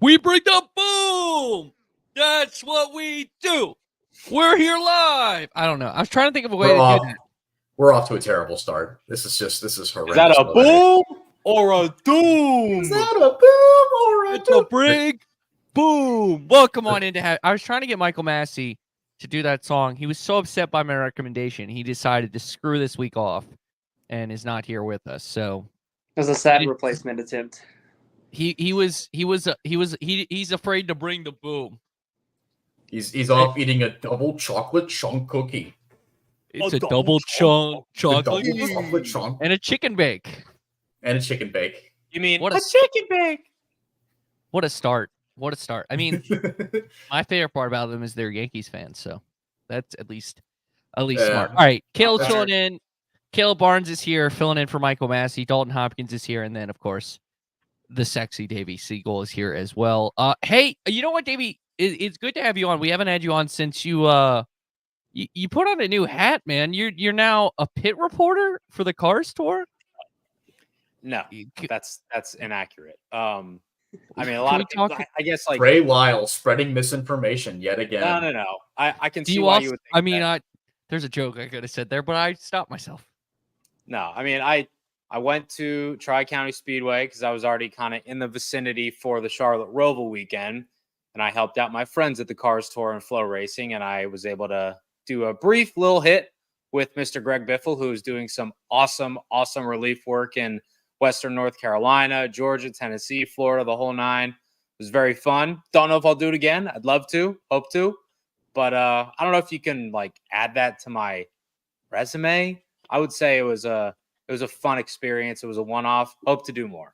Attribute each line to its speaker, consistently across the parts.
Speaker 1: We bring the boom. That's what we do. We're here live. I don't know. I was trying to think of a way to do that.
Speaker 2: We're off to a terrible start. This is horrendous.
Speaker 3: Is that a boom or a doom?
Speaker 2: Is that a boom or a
Speaker 1: It's a big boom. Welcome on into. I was trying to get Michael Massey to do that song. He was so upset by my recommendation, he decided to screw this week off and is not here with us. So
Speaker 4: it was a sad replacement attempt.
Speaker 1: He's afraid to bring the boom.
Speaker 2: He's off eating a double chocolate chunk cookie.
Speaker 1: It's a double chunk chocolate
Speaker 2: chunk
Speaker 1: and a chicken bake.
Speaker 3: You mean
Speaker 1: a
Speaker 3: chicken bake?
Speaker 1: What a start. What a start. I mean, my favorite part about them is they're Yankees fans, so that's at least smart. All right, Caleb filling in. Caleb Barnes is here, filling in for Michael Massey. Dalton Hopkins is here, and then, of course, the sexy Davey Segal is here as well. Hey, you know what, Davey? It's good to have you on. We haven't had you on since you put on a new hat, man. You're now a pit reporter for the Cars Tour?
Speaker 3: No, that's inaccurate. I mean, a lot of people, I guess, like
Speaker 2: Trey Lyle spreading misinformation yet again.
Speaker 3: No. I can see why you would think
Speaker 1: I mean, there's a joke I could have said there, but I stopped myself.
Speaker 3: No, I mean, I went to Tri-County Speedway because I was already kind of in the vicinity for the Charlotte Roval weekend, and I helped out my friends at the Cars Tour and Flow Racing, and I was able to do a brief little hit with Mr. Greg Biffle, who's doing some awesome relief work in Western North Carolina, Georgia, Tennessee, Florida, the whole nine. It was very fun. Don't know if I'll do it again. I'd love to, hope to, but I don't know if you can like add that to my resume. I would say it was a fun experience. It was a one-off. Hope to do more.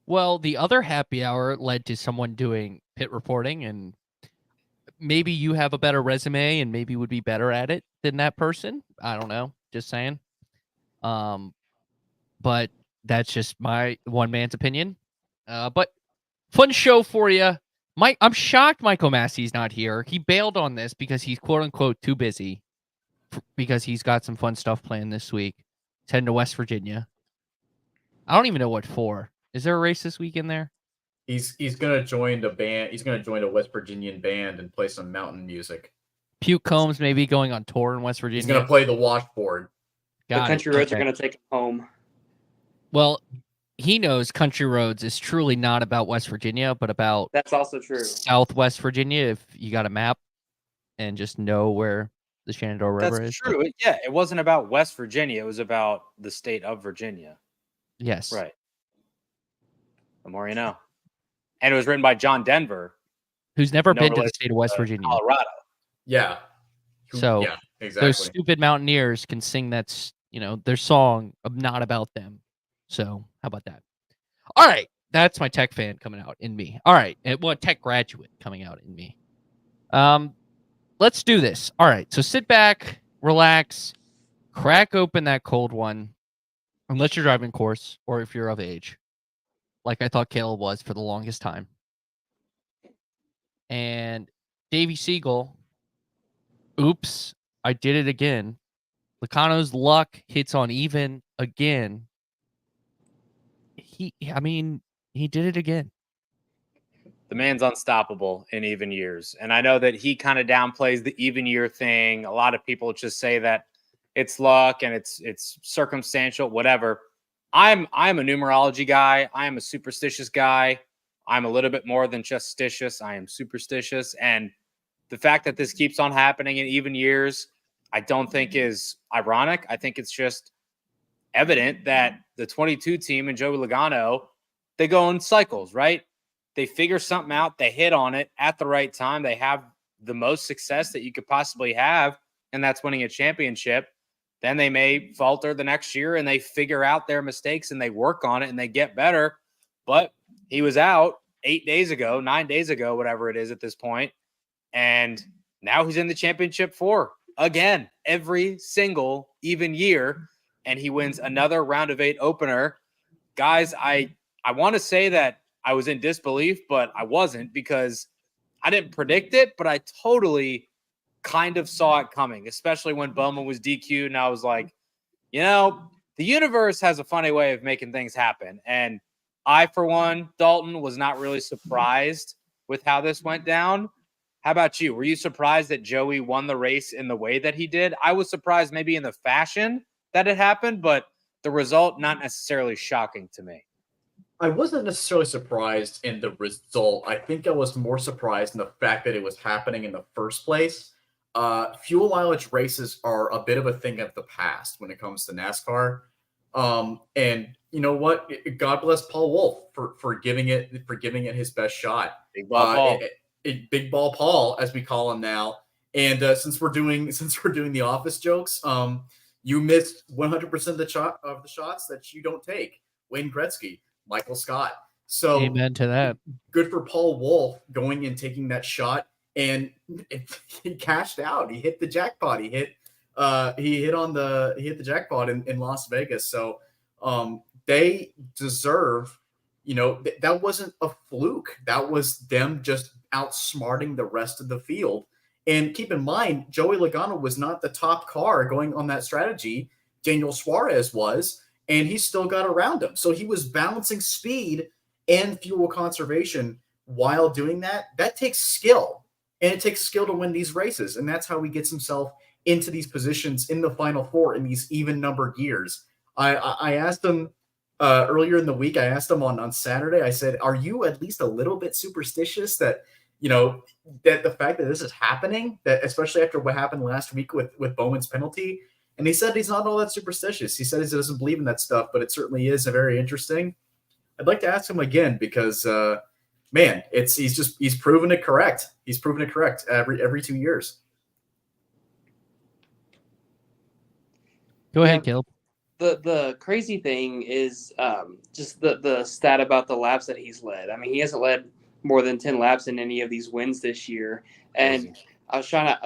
Speaker 1: Well, the other happy hour led to someone doing pit reporting, and maybe you have a better resume and maybe would be better at it than that person. I don't know. Just saying. But that's just my one man's opinion. But fun show for you. I'm shocked Michael Massey's not here. He bailed on this because he's quote unquote too busy because he's got some fun stuff planned this week. He's heading to West Virginia. I don't even know what for. Is there a race this weekend there?
Speaker 2: He's gonna join the band. He's gonna join a West Virginian band and play some mountain music.
Speaker 1: Puke Combs maybe going on tour in West Virginia.
Speaker 2: He's gonna play the washboard.
Speaker 4: The country roads are gonna take him home.
Speaker 1: Well, he knows country roads is truly not about West Virginia, but about
Speaker 4: that's also true.
Speaker 1: Southwest Virginia. If you got a map and just know where the Shenandoah River is.
Speaker 3: That's true. Yeah, it wasn't about West Virginia. It was about the state of Virginia.
Speaker 1: Yes.
Speaker 3: Right. The more you know. And it was written by John Denver,
Speaker 1: who's never been to the state of West Virginia.
Speaker 3: Colorado.
Speaker 2: Yeah.
Speaker 1: So
Speaker 2: yeah, exactly.
Speaker 1: Those stupid mountaineers can sing that's, their song not about them. So how about that? All right. That's my tech fan coming out in me. All right. Tech graduate coming out in me. Let's do this. All right. So sit back, relax, crack open that cold one, unless you're driving course or if you're of age, like I thought Caleb was for the longest time. And Davey Segal, oops, I did it again. Logano's luck hits on even again. He did it again.
Speaker 3: The man's unstoppable in even years. And I know that he kind of downplays the even year thing. A lot of people just say that it's luck and it's circumstantial, whatever. I'm a numerology guy. I am a superstitious guy. I'm a little bit more than just stitious. I am superstitious. And the fact that this keeps on happening in even years, I don't think is ironic. I think it's just evident that the 22 team and Joey Logano, they go in cycles, right? They figure something out. They hit on it at the right time. They have the most success that you could possibly have, and that's winning a championship. Then they may falter the next year and they figure out their mistakes and they work on it and they get better. But he was out 9 days ago, whatever it is at this point. And now he's in the championship 4 again, every single even year. And he wins another round of 8 opener. Guys, I want to say that I was in disbelief, but I wasn't because I didn't predict it, but I totally kind of saw it coming, especially when Bowman was DQ'd. And I was like, the universe has a funny way of making things happen. And I, for one, Dalton, was not really surprised with how this went down. How about you? Were you surprised that Joey won the race in the way that he did? I was surprised maybe in the fashion that it happened, but the result not necessarily shocking to me.
Speaker 2: I wasn't necessarily surprised in the result. I think I was more surprised in the fact that it was happening in the first place. Fuel mileage races are a bit of a thing of the past when it comes to NASCAR. And you know what? God bless Paul Wolf for giving it his best shot.
Speaker 3: Big ball Paul.
Speaker 2: Big ball Paul, as we call him now. And since we're doing the office jokes, you missed 100% of the shots that you don't take. Wayne Gretzky, Michael Scott. So
Speaker 1: amen to that.
Speaker 2: Good for Paul Wolf going and taking that shot, and he cashed out. He hit the jackpot. He hit the jackpot in Las Vegas. So they deserve, that wasn't a fluke. That was them just outsmarting the rest of the field. And keep in mind, Joey Logano was not the top car going on that strategy. Daniel Suarez was, and he still got around him. So he was balancing speed and fuel conservation while doing that. That takes skill, and it takes skill to win these races. And that's how he gets himself into these positions in the Final Four in these even numbered years. I asked him earlier in the week, I asked him on Saturday, I said, are you at least a little bit superstitious that, that the fact that this is happening, that especially after what happened last week with Bowman's penalty? And he said he's not all that superstitious. He says he doesn't believe in that stuff, but it certainly is very interesting. I'd like to ask him again because, man, he's proven it correct. He's proven it correct every 2 years.
Speaker 1: Go ahead, Caleb.
Speaker 4: The crazy thing is just the stat about the laps that he's led. I mean, he hasn't led more than 10 laps in any of these wins this year. And I was trying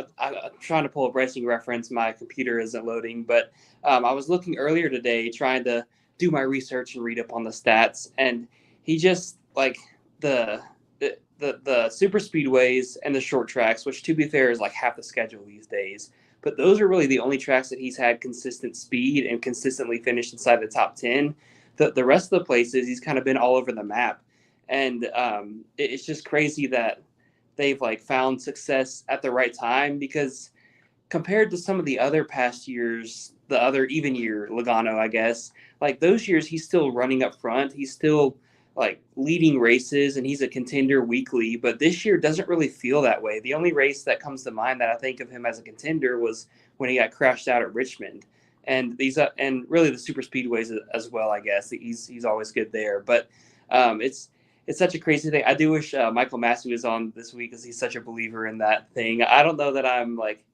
Speaker 4: to pull a racing reference. My computer isn't loading, but I was looking earlier today trying to do my research and read up on the stats. And he just like the super speedways and the short tracks, which to be fair is like half the schedule these days. But those are really the only tracks that he's had consistent speed and consistently finished inside the top 10. The rest of the places, he's kind of been all over the map. And it's just crazy that they've like found success at the right time, because compared to some of the other past years, the other even year Logano, I guess, like those years, he's still running up front. He's still like leading races and he's a contender weekly, but this year doesn't really feel that way. The only race that comes to mind that I think of him as a contender was when he got crashed out at Richmond, and these and really the super speedways as well. I guess he's always good there, but it's such a crazy thing. I do wish Michael Massey was on this week because he's such a believer in that thing. I don't know that I'm like,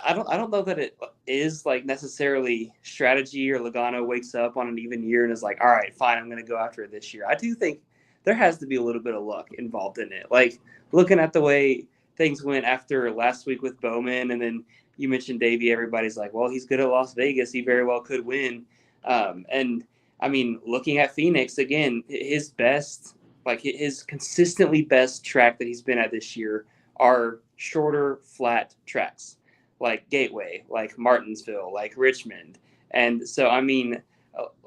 Speaker 4: I don't know that it is like necessarily strategy or Logano wakes up on an even year and is like, all right, fine, I'm going to go after it this year. I do think there has to be a little bit of luck involved in it. Like looking at the way things went after last week with Bowman, and then you mentioned Davey, everybody's like, well, he's good at Las Vegas. He very well could win. And I mean, looking at Phoenix again, his best, like his consistently best track that he's been at this year are shorter, flat tracks. Like Gateway, like Martinsville, like Richmond. And so, I mean,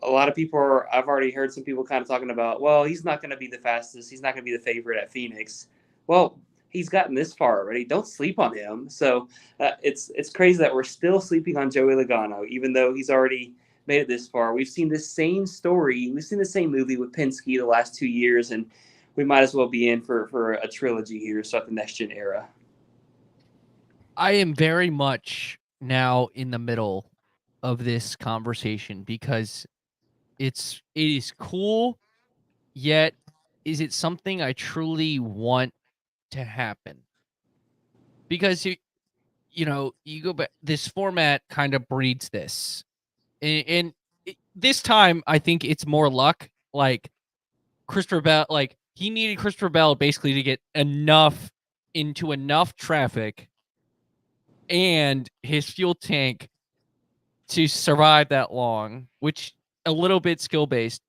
Speaker 4: a lot of people I've already heard some people kind of talking about, well, he's not going to be the fastest. He's not going to be the favorite at Phoenix. Well, he's gotten this far already. Don't sleep on him. So it's crazy that we're still sleeping on Joey Logano, even though he's already made it this far. We've seen this same story. We've seen the same movie with Penske the last 2 years, and we might as well be in for a trilogy here to start the next gen era.
Speaker 1: I am very much now in the middle of this conversation because it is cool, yet is it something I truly want to happen? Because you go back, this format kind of breeds this, and this time I think it's more luck. Like Christopher Bell, like he needed Christopher Bell basically to get into enough traffic and his fuel tank to survive that long, which a little bit skill based,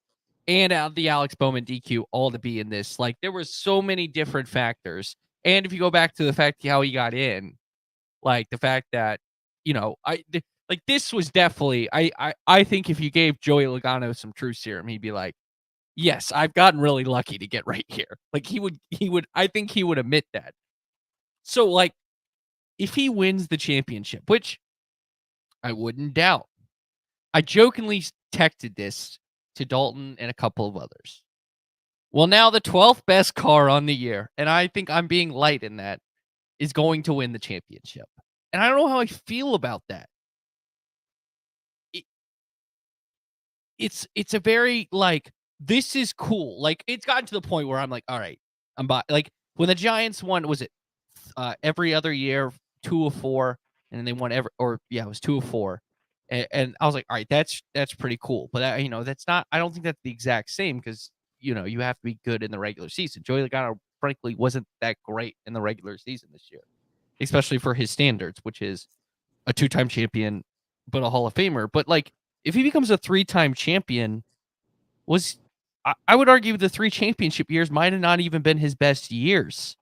Speaker 1: and the Alex Bowman DQ all to be in this. Like there were so many different factors. And if you go back to the fact how he got in, like the fact that, this was definitely, I think if you gave Joey Logano some true serum, he'd be like, Yes, I've gotten really lucky to get right here. Like I think he would admit that. So like if he wins the championship, which I wouldn't doubt. I jokingly texted this to Dalton and a couple of others. Well, now the 12th best car on the year, and I think I'm being light in that, is going to win the championship. And I don't know how I feel about that. It's a very like, this is cool. Like, it's gotten to the point where I'm like, all right, like when the Giants won, was it every other year, 2 of 4, and then they won it was 2 of 4. And I was like, all right, that's pretty cool. But that's not, I don't think that's the exact same because, you have to be good in the regular season. Joey Logano, frankly, wasn't that great in the regular season this year, especially for his standards, which is a 2-time champion, but a Hall of Famer. But like, if he becomes a 3-time champion, I would argue the 3 championship years might have not even been his best years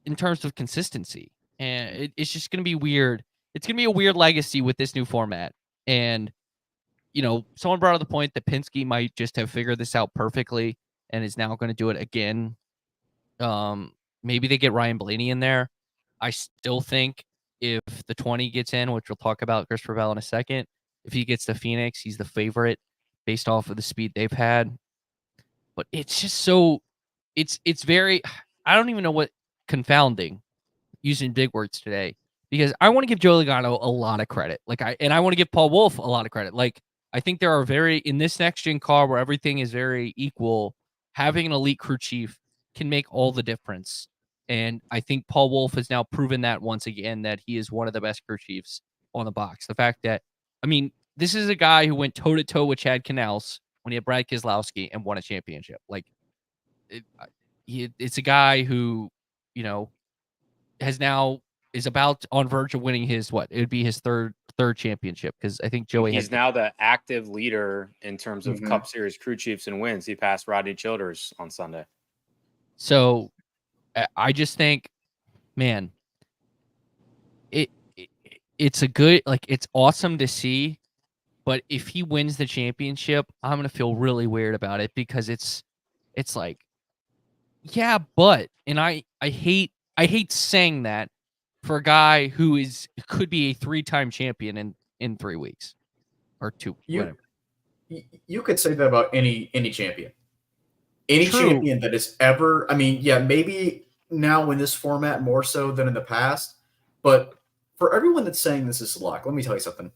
Speaker 1: in terms of consistency. And it's just going to be weird. It's going to be a weird legacy with this new format. And, someone brought up the point that Penske might just have figured this out perfectly and is now going to do it again. Maybe they get Ryan Blaney in there. I still think if the 20 gets in, which we'll talk about Christopher Bell in a second, if he gets to Phoenix, he's the favorite based off of the speed they've had. But it's just it's very, I don't even know what confounding, using big words today, because I want to give Joey Logano a lot of credit. I want to give Paul Wolf a lot of credit. Like, I think there are in this next gen car where everything is very equal, having an elite crew chief can make all the difference. And I think Paul Wolf has now proven that once again, that he is one of the best crew chiefs on the box. The fact that, this is a guy who went toe to toe with Chad Canals when he had Brad Keselowski and won a championship. Like, it's a guy who, is about on verge of winning his it would be his third championship, because I think Joey
Speaker 3: he's now the active leader in terms of Cup Series crew chiefs and wins. He passed Rodney Childers on Sunday.
Speaker 1: So I just think, man, it's a good, like, it's awesome to see, but if he wins the championship, I'm gonna feel really weird about it, because it's like, yeah, but, and I hate saying that for a guy who could be a 3-time champion in 3 weeks or 2, whatever.
Speaker 2: You could say that about any champion. Any
Speaker 1: True.
Speaker 2: champion that is ever, maybe now in this format more so than in the past, but for everyone that's saying this is luck, let me tell you something.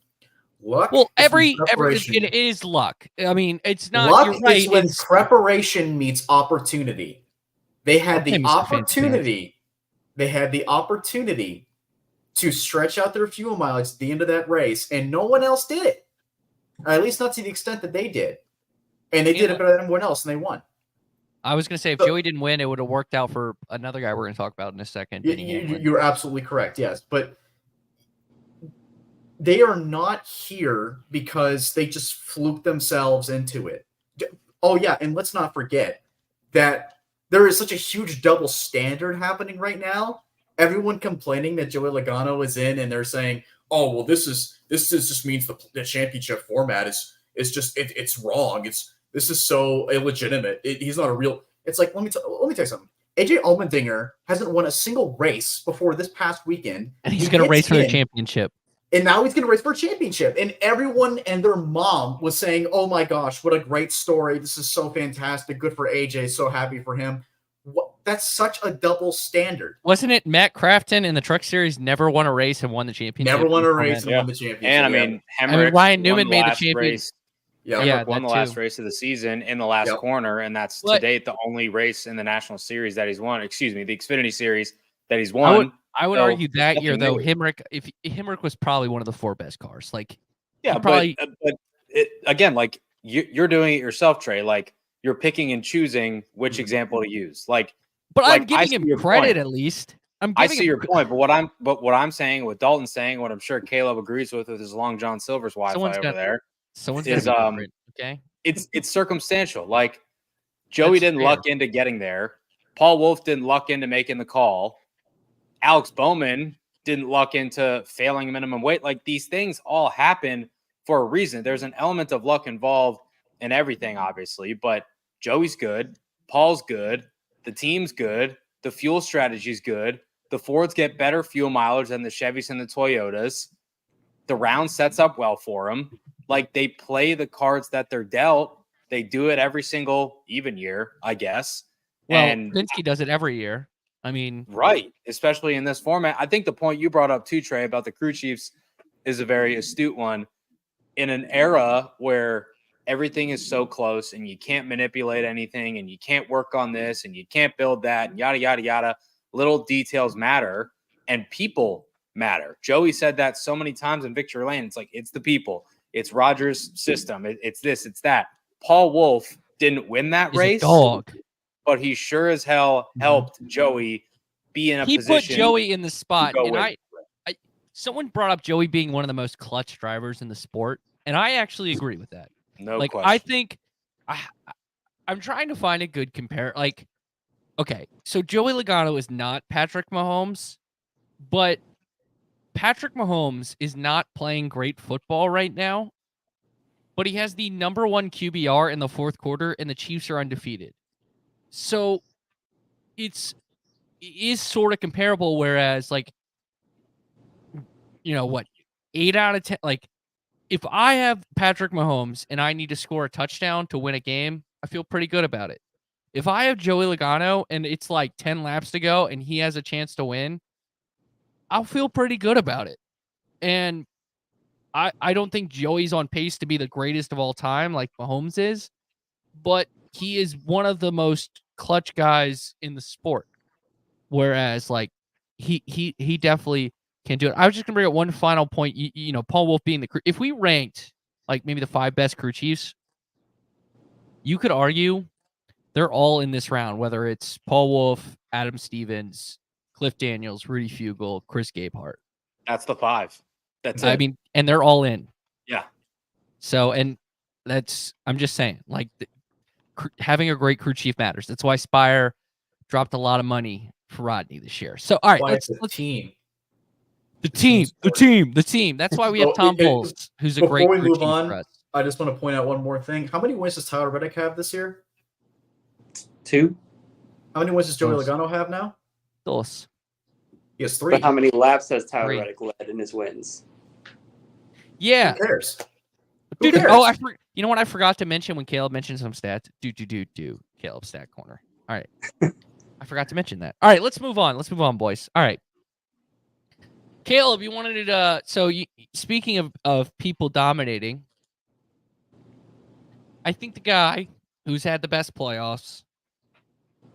Speaker 2: Luck.
Speaker 1: Well, it is luck. It's not.
Speaker 2: Luck
Speaker 1: you're right.
Speaker 2: Is when preparation meets opportunity. They had the opportunity. They had the opportunity to stretch out their fuel mileage at the end of that race, and no one else did it. At least not to the extent that they did. And they did it better than everyone else, and they won.
Speaker 1: I was going to say, if Joey didn't win, it would have worked out for another guy we're going to talk about in a second.
Speaker 2: You're absolutely correct, yes. But they are not here because they just fluked themselves into it. Oh, yeah, and let's not forget that there is such a huge double standard happening right now. Everyone complaining that Joey Logano is in, and they're saying, "Oh, well, this just means the championship format is just it's wrong. This is so illegitimate. He's not a real." It's like, let me tell you something. AJ Allmendinger hasn't won a single race before this past weekend,
Speaker 1: and he's going to race for the championship.
Speaker 2: And now he's going to race for a championship. And everyone and their mom was saying, "Oh my gosh, what a great story. This is so fantastic. Good for AJ. So happy for him." That's such a double standard.
Speaker 1: Wasn't it Matt Crafton in the Truck Series never won a race and won the championship?
Speaker 2: Never won a race and won the championship.
Speaker 3: And Hemrick
Speaker 1: Ryan Newman made the championship.
Speaker 3: Race. Hemrick won the last race of the season in the last corner, and that's to date the only race in the National Series that he's won. Excuse me, the Xfinity Series that he's won.
Speaker 1: I would argue that year, though, Hemrick was probably one of the 4 best cars. Like,
Speaker 3: but again, like you're doing it yourself, Trey. Like, you're picking and choosing which example to use. But
Speaker 1: I'm giving him credit at least.
Speaker 3: I see your point, but what I'm saying, what Dalton's saying, what I'm sure Caleb agrees with his Long John Silver's Wi-Fi over there.
Speaker 1: Someone's
Speaker 3: is
Speaker 1: okay.
Speaker 3: It's circumstantial. Like, Joey didn't luck into getting there. Paul Wolf didn't luck into making the call. Alex Bowman didn't luck into failing minimum weight. Like, these things all happen for a reason. There's an element of luck involved in everything, obviously, but Joey's good. Paul's good. The team's good. The fuel strategy's good. The Fords get better fuel mileage than the Chevys and the Toyotas. The round sets up well for them. Like, they play the cards that they're dealt. They do it every single even year, I guess.
Speaker 1: Well,
Speaker 3: and
Speaker 1: Penske does it every year. I mean,
Speaker 3: right, especially in this format. I think the point you brought up too, Trey, about the crew chiefs is a very astute one. In an era where everything is so close and you can't manipulate anything and you can't work on this and you can't build that and yada, yada, yada, little details matter and people matter. Joey said that so many times in Victory Lane. It's like, it's the people. It's Rogers' system. It's this, it's that. Paul Wolf didn't win that
Speaker 1: he's
Speaker 3: race,
Speaker 1: a dog.
Speaker 3: but he sure as hell helped Joey be in a
Speaker 1: He
Speaker 3: position.
Speaker 1: put Joey in the spot, and
Speaker 3: win.
Speaker 1: I someone brought up Joey being one of the most clutch drivers in the sport, and I actually agree with that.
Speaker 3: No
Speaker 1: like,
Speaker 3: question.
Speaker 1: I think I'm trying to find a good compare. Like, okay, so Joey Logano is not Patrick Mahomes, but Patrick Mahomes is not playing great football right now, but he has the number 1 QBR in the fourth quarter, and the Chiefs are undefeated. So it is sort of comparable, whereas, like, you know what, 8 out of 10, like, if I have Patrick Mahomes and I need to score a touchdown to win a game, I feel pretty good about it. If I have Joey Logano and it's like 10 laps to go and he has a chance to win, I'll feel pretty good about it. And I don't think Joey's on pace to be the greatest of all time like Mahomes is, but he is one of the most clutch guys in the sport. Whereas, like, he definitely can do it. I was just gonna bring up one final point. You know, Paul Wolf being the crew. If we ranked like maybe the 5 best crew chiefs, you could argue they're all in this round. Whether it's Paul Wolf, Adam Stevens, Cliff Daniels, Rudy Fugle, Chris Gabehart.
Speaker 3: That's the 5. That's it.
Speaker 1: I mean, and they're all in.
Speaker 3: Yeah.
Speaker 1: So, and I'm just saying, like, having a great crew chief matters. That's why Spire dropped a lot of money for Rodney this year. So, all right, let's
Speaker 2: team.
Speaker 1: The team. That's why we have Tom Bowles, who's a great crew chief for us.
Speaker 2: I just want to point out one more thing. How many wins does Tyler Reddick have this year?
Speaker 4: 2.
Speaker 2: How many wins does Joey Logano have now?
Speaker 1: Dos.
Speaker 2: He has 3.
Speaker 4: But how many laps has Tyler
Speaker 1: 3.
Speaker 4: Reddick led in his wins?
Speaker 2: Yeah. Who cares?
Speaker 1: Dude, you know what I forgot to mention when Caleb mentioned some stats? Caleb stat corner. All right. I forgot to mention that. All right, let's move on. Boys. All right. Caleb, you wanted to speaking of people dominating, I think the guy who's had the best playoffs,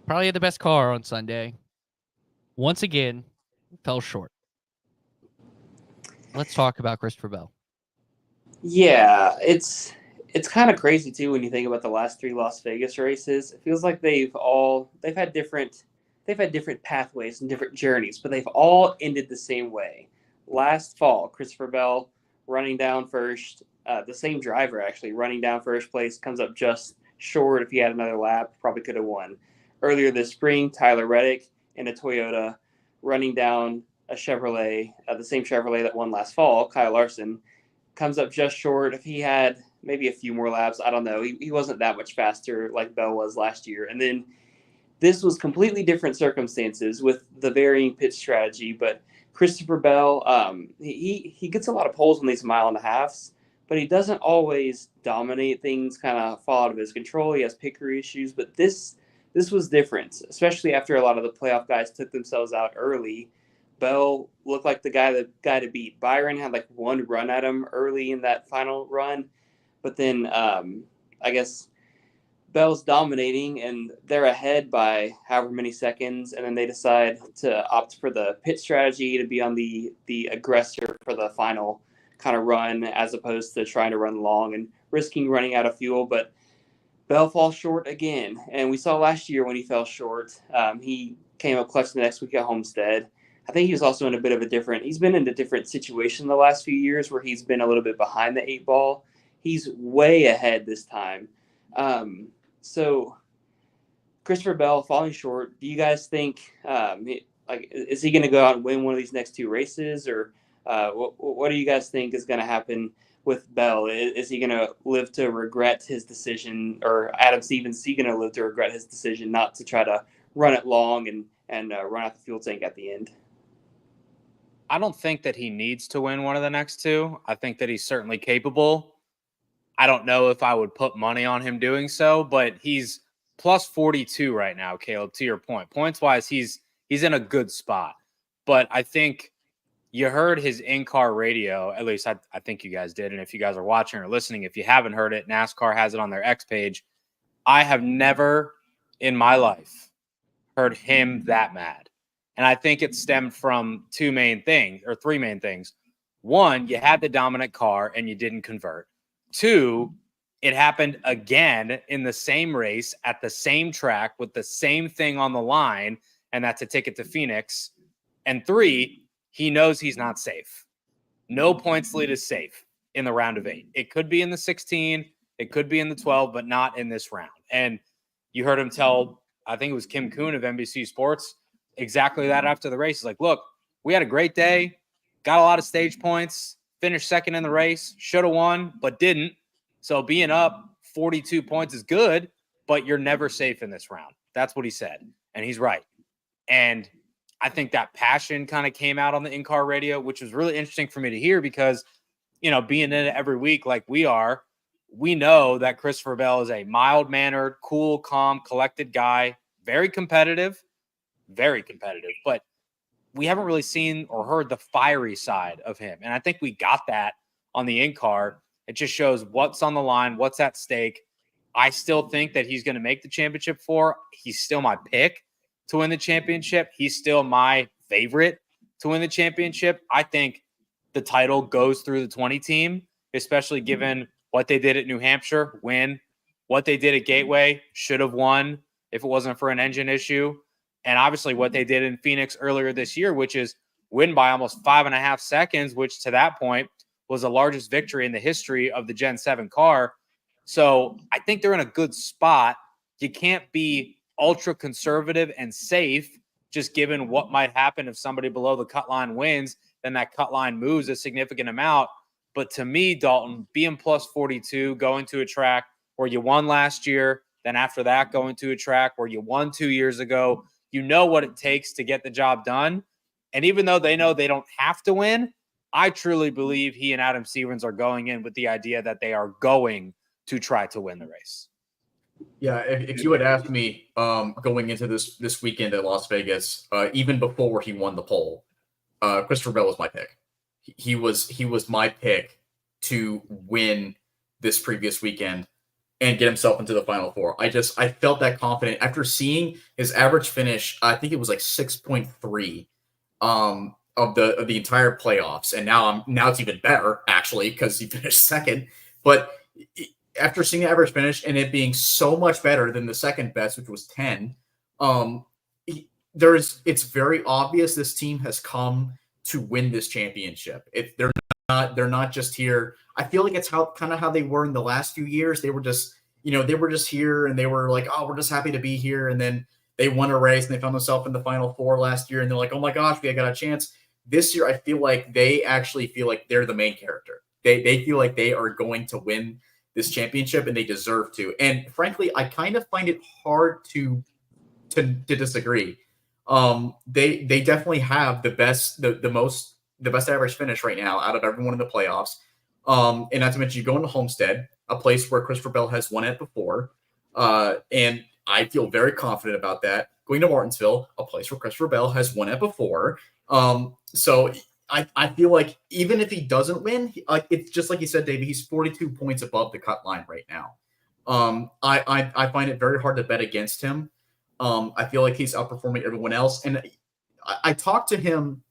Speaker 1: probably had the best car on Sunday, once again fell short. Let's talk about Christopher Bell.
Speaker 4: Yeah, it's kind of crazy too when you think about the last 3 Las Vegas races. It feels like they've had different pathways and different journeys, but they've all ended the same way. Last fall, Christopher Bell running down first, the same driver actually running down first place, comes up just short. If he had another lap, probably could have won. Earlier this spring, Tyler Reddick in a Toyota running down a Chevrolet, the same Chevrolet that won last fall, Kyle Larson, comes up just short. If he had maybe a few more laps, I don't know. He wasn't that much faster like Bell was last year. And then this was completely different circumstances with the varying pit strategy. But Christopher Bell, he gets a lot of poles on these 1.5 miles, but he doesn't always dominate. Things kind of fall out of his control. He has pickery issues. But this was different, especially after a lot of the playoff guys took themselves out early. Bell looked like the guy to beat. Byron had like one run at him early in that final run, but then I guess Bell's dominating and they're ahead by however many seconds, and then they decide to opt for the pit strategy to be on the aggressor for the final kind of run, as opposed to trying to run long and risking running out of fuel. But Bell falls short again, and we saw last year when he fell short, he came up clutch the next week at Homestead. I think he was also he's been in a different situation the last few years where he's been a little bit behind the 8 ball. He's way ahead this time. So Christopher Bell falling short. Do you guys think, is he going to go out and win one of these next 2 races, or What do you guys think is going to happen with Bell? Is he going to live to regret his decision, or Adam Stevens, is he going to live to regret his decision not to try to run it long and run out the fuel tank at the end?
Speaker 3: I don't think that he needs to win one of the next two. I think that he's certainly capable. I don't know if I would put money on him doing so, but he's plus 42 right now, Caleb, to your point. Points-wise, he's in a good spot. But I think you heard his in-car radio, at least I think you guys did. And if you guys are watching or listening, if you haven't heard it, NASCAR has it on their X page. I have never in my life heard him that mad. And I think it stemmed from three main things. One, you had the dominant car and you didn't convert. Two, it happened again in the same race at the same track with the same thing on the line, and that's a ticket to Phoenix. And three, he knows he's not safe. No points lead is safe in the round of 8. It could be in the 16, it could be in the 12, but not in this round. And you heard him tell, I think it was Kim Kuhn of NBC Sports, exactly that after the race. He's like, look, we had a great day, got a lot of stage points, finished second in the race, should have won, but didn't. So being up 42 points is good, but you're never safe in this round. That's what he said. And he's right. And I think that passion kind of came out on the in-car radio, which was really interesting for me to hear because, being in it every week like we are, we know that Christopher Bell is a mild-mannered, cool, calm, collected guy, very competitive, but we haven't really seen or heard the fiery side of him. And I think we got that on the in-car. It just shows what's on the line, what's at stake. I still think that he's going to make the championship 4. He's still my pick to win the championship. He's still my favorite to win the championship. I think the title goes through the 20 team, especially given what they did at New Hampshire, win. What they did at Gateway, should have won if it wasn't for an engine issue. And obviously what they did in Phoenix earlier this year, which is win by almost 5.5 seconds, which to that point was the largest victory in the history of the Gen 7 car. So I think they're in a good spot. You can't be ultra conservative and safe, just given what might happen if somebody below the cut line wins, then that cut line moves a significant amount. But to me, Dalton, being plus 42, going to a track where you won last year, then after that, going to a track where you won 2 years ago, you know what it takes to get the job done. And even though they know they don't have to win, I truly believe he and Adam Stevens are going in with the idea that they are going to try to win the race.
Speaker 2: Yeah, if you had asked me going into this weekend at Las Vegas, even before he won the pole, Christopher Bell was my pick. He was my pick to win this previous weekend and get himself into the Final Four. I felt that confident after seeing his average finish. I think it was like 6.3 of the entire playoffs, and now it's even better actually because he finished second. But after seeing the average finish and it being so much better than the second best, which was 10, it's very obvious this team has come to win this championship. They're not just here. I feel like it's how they were in the last few years. They were just here and they were like, oh, we're just happy to be here. And then they won a race and they found themselves in the Final Four last year. And they're like, oh my gosh, we got a chance. This year, I feel like they actually feel like they're the main character. They feel like they are going to win this championship and they deserve to. And frankly, I kind of find it hard to disagree. They definitely have the best average finish right now out of everyone in the playoffs. And not to mention, you go into Homestead, a place where Christopher Bell has won it before. And I feel very confident about that. Going to Martinsville, a place where Christopher Bell has won it before. So I feel like even if he doesn't win, it's just like you said, Davey, he's 42 points above the cut line right now. I find it very hard to bet against him. I feel like he's outperforming everyone else. And I talked to him,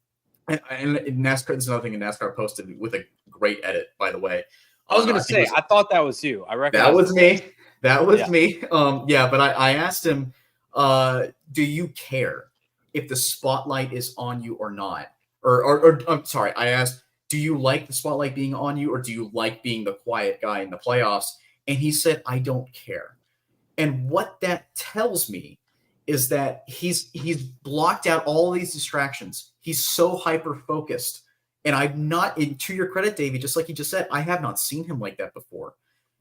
Speaker 2: and NASCAR, this is another thing NASCAR posted with a great edit, by the way.
Speaker 3: I was going to say, I thought that was you. I reckon
Speaker 2: that was me. That was me. But I asked him, do you care if the spotlight is on you or not? Or I'm sorry, I asked, do you like the spotlight being on you, or do you like being the quiet guy in the playoffs? And he said, I don't care. And what that tells me is that he's blocked out all these distractions. He's so hyper-focused And to your credit, Davey, just like you just said, I have not seen him like that before.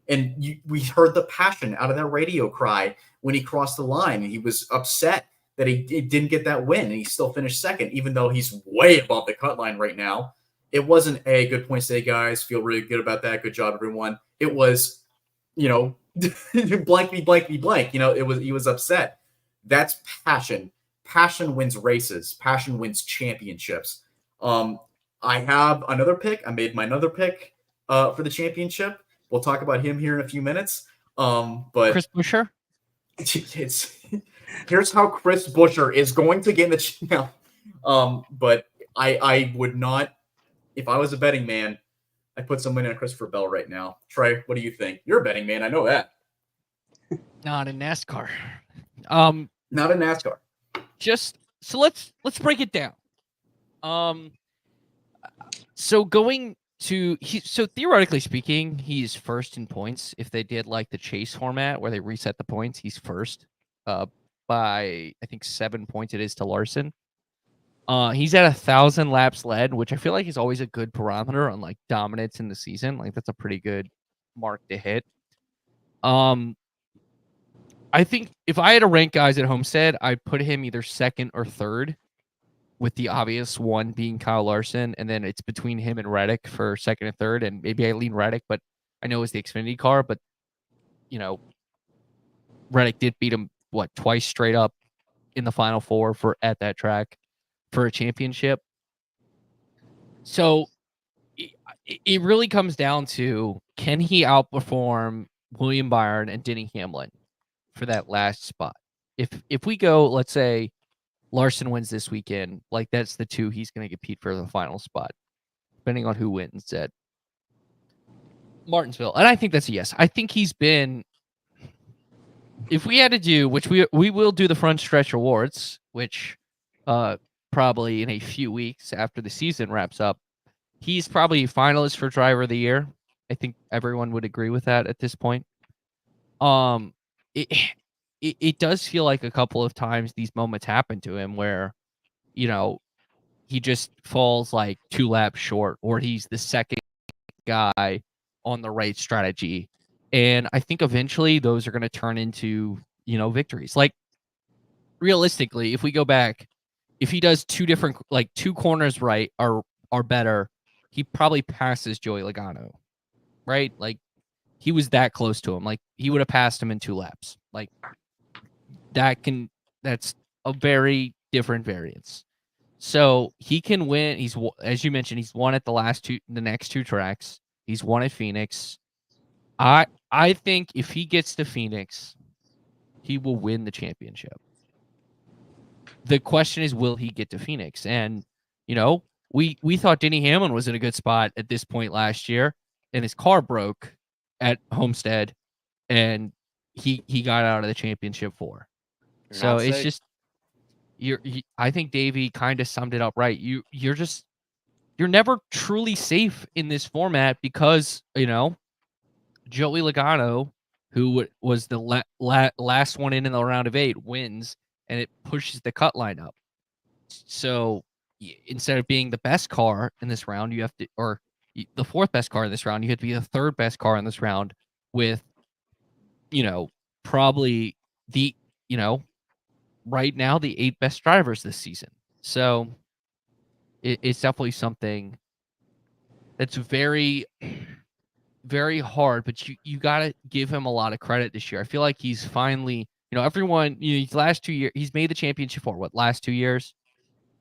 Speaker 2: And we heard the passion out of that radio cry when he crossed the line. And he was upset that he didn't get that win, and he still finished second, even though he's way above the cut line right now. It wasn't a good point today, guys. Feel really good about that. Good job, everyone. It was, blank me, blank me, blank. He was upset. That's passion. Passion wins races. Passion wins championships. I have another pick. I made my another pick for the championship. We'll talk about him here in a few minutes. But
Speaker 1: Chris Buescher?
Speaker 2: Here's how Chris Buescher is going to get in the but I would not, if I was a betting man, I'd put some money on Christopher Bell right now. Trey, what do you think? You're a betting man. I know that.
Speaker 1: Not in NASCAR.
Speaker 2: Not in NASCAR.
Speaker 1: So let's break it down. So theoretically speaking, he's first in points. If they did like the chase format where they reset the points, he's first by I think 7 points it is to Larson. He's at 1,000 laps led, which I feel like is always a good parameter on like dominance in the season. Like that's a pretty good mark to hit. I think if I had to rank guys at Homestead, I'd put him either second or third, with the obvious one being Kyle Larson, and then it's between him and Reddick for second and third, and maybe I lean Reddick, but I know it's the Xfinity car, but Reddick did beat him twice straight up in the Final Four at that track for a championship. So it really comes down to, can he outperform William Byron and Denny Hamlin for that last spot? If we go, let's say Larson wins this weekend, like that's the two he's going to compete for the final spot, depending on who wins at Martinsville. And I think that's a yes. I think he's been, if we had to do, which we will do the front stretch awards, which probably in a few weeks after the season wraps up, he's probably a finalist for driver of the year. I think everyone would agree with that at this point. It does feel like a couple of times these moments happen to him where, he just falls like 2 laps short, or he's the second guy on the right strategy. And I think eventually those are going to turn into, victories. Like realistically, if we go back, if he does two corners right are better, he probably passes Joey Logano, right? Like he was that close to him. Like he would have passed him in 2 laps. Like that's a very different variance. So he can win. He's, as you mentioned, he's won at the next 2 tracks. He's won at Phoenix. I think if he gets to Phoenix, he will win the championship. The question is, will he get to Phoenix? And, we thought Denny Hamlin was in a good spot at this point last year, and his car broke at Homestead, and he got out of the championship 4. So it's safe. Just I think Davey kind of summed it up right. You're never truly safe in this format because, Joey Logano, who was the last one in the round of 8, wins, and it pushes the cut line up. So instead of being the best car in this round, you have to, or the 4th best car in this round, you have to be the 3rd best car in this round with, probably the, right now the 8 best drivers this season. So it's definitely something that's very, very hard, but you got to give him a lot of credit this year. I feel like he's finally, everyone, these last 2 years, he's made the championship for last 2 years,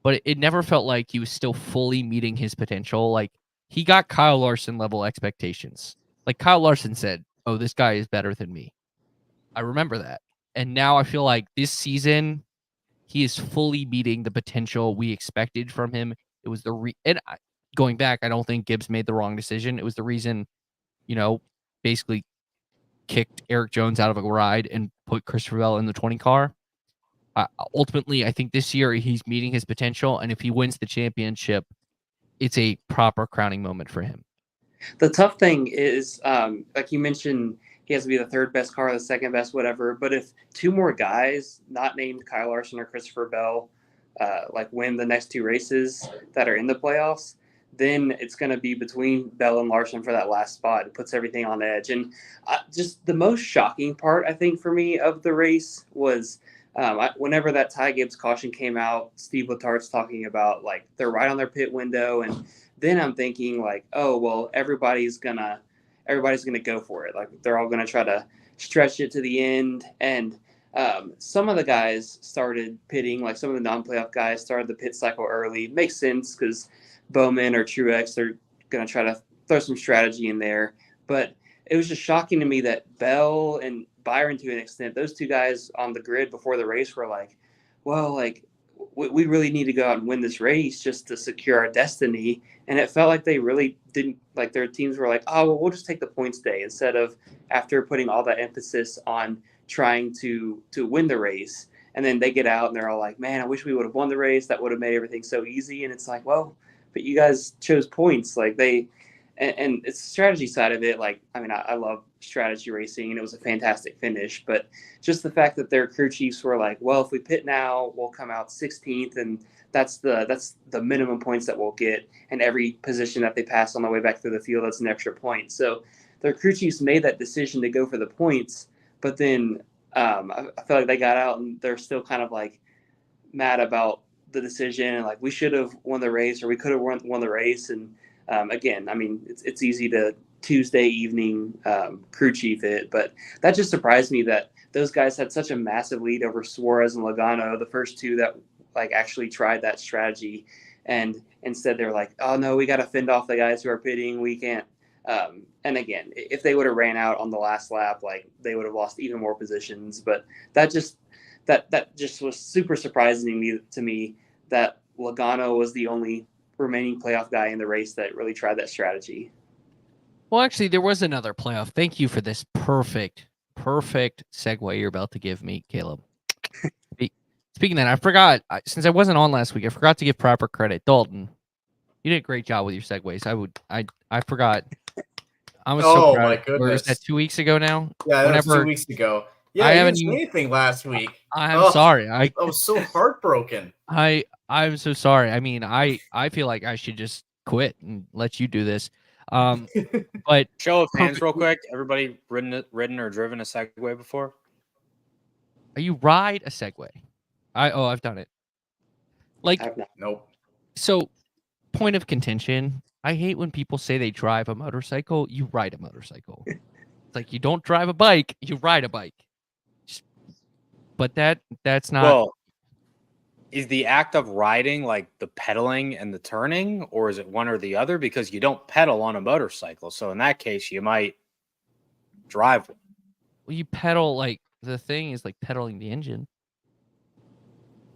Speaker 1: but it never felt like he was still fully meeting his potential. Like he got Kyle Larson level expectations. Like Kyle Larson said, "Oh, this guy is better than me." I remember that. And now I feel like this season, he is fully meeting the potential we expected from him. It was going back, I don't think Gibbs made the wrong decision. It was the reason, basically kicked Eric Jones out of a ride and put Christopher Bell in the 20 car. Ultimately, I think this year he's meeting his potential, and if he wins the championship, it's a proper crowning moment for him.
Speaker 4: The tough thing is, like you mentioned, he has to be the 3rd best car, the 2nd best, whatever. But if 2 more guys, not named Kyle Larson or Christopher Bell, win the next 2 races that are in the playoffs, then it's going to be between Bell and Larson for that last spot. It puts everything on edge. And just the most shocking part, I think, for me of the race was whenever that Ty Gibbs caution came out, Steve Letart's talking about, like, they're right on their pit window. And then I'm thinking, like, oh, well, everybody's going to go for it. Like, they're all going to try to stretch it to the end. And some of the guys started pitting, like some of the non-playoff guys started the pit cycle early. Makes sense because Bowman or Truex, they're going to try to throw some strategy in there. But it was just shocking to me that Bell and Byron, to an extent, those two guys on the grid before the race were like, well, like, we really need to go out and win this race just to secure our destiny. And it felt like they really didn't, like, their teams were like, oh, well, we'll just take the points day, instead of after putting all that emphasis on trying to win the race. And then they get out and they're all like, man, I wish we would have won the race. That would have made everything so easy. And it's like, well, but you guys chose points. Like, and it's the strategy side of it. Like, I mean, I love strategy racing, and it was a fantastic finish. But just the fact that their crew chiefs were like, well, if we pit now, we'll come out 16th, and that's the minimum points that we'll get. And every position that they pass on the way back through the field, that's an extra point. So their crew chiefs made that decision to go for the points. But then I feel like they got out and they're still kind of like mad about the decision, and like, we should have won the race, or we could have won the race. And again, I mean, it's easy to Tuesday evening crew chief it, but that just surprised me that those guys had such a massive lead over Suarez and Logano, the first two that like actually tried that strategy. And instead they're like, oh no, we got to fend off the guys who are pitting. We can't. And again, if they would have ran out on the last lap, like, they would have lost even more positions. But that just was super surprising to me that Logano was the only remaining playoff guy in the race that really tried that strategy.
Speaker 1: Well, actually, there was another playoff. Thank you for this perfect segue you're about to give me, Caleb. Speaking of that, I forgot, since I wasn't on last week, I forgot to give proper credit. Dalton, you did a great job with your segues. I forgot. I was so proud.
Speaker 2: My goodness.
Speaker 1: Or is that 2 weeks ago now?
Speaker 2: Yeah, that was 2 weeks ago. Yeah, I haven't done anything last week.
Speaker 1: I'm sorry. I
Speaker 2: was so heartbroken.
Speaker 1: I'm so sorry. I mean, I feel like I should just quit and let you do this. But
Speaker 3: show of hands real quick. Everybody ridden or driven a Segway before?
Speaker 1: You ride a Segway? I've done it. Like,
Speaker 2: nope.
Speaker 1: So, point of contention. I hate when people say they drive a motorcycle. You ride a motorcycle. It's like, you don't drive a bike, you ride a bike. But that's not.
Speaker 3: Well, is the act of riding like the pedaling and the turning, or is it one or the other? Because you don't pedal on a motorcycle. So in that case, you might drive one.
Speaker 1: Well, you pedal, like, the thing is like pedaling the engine.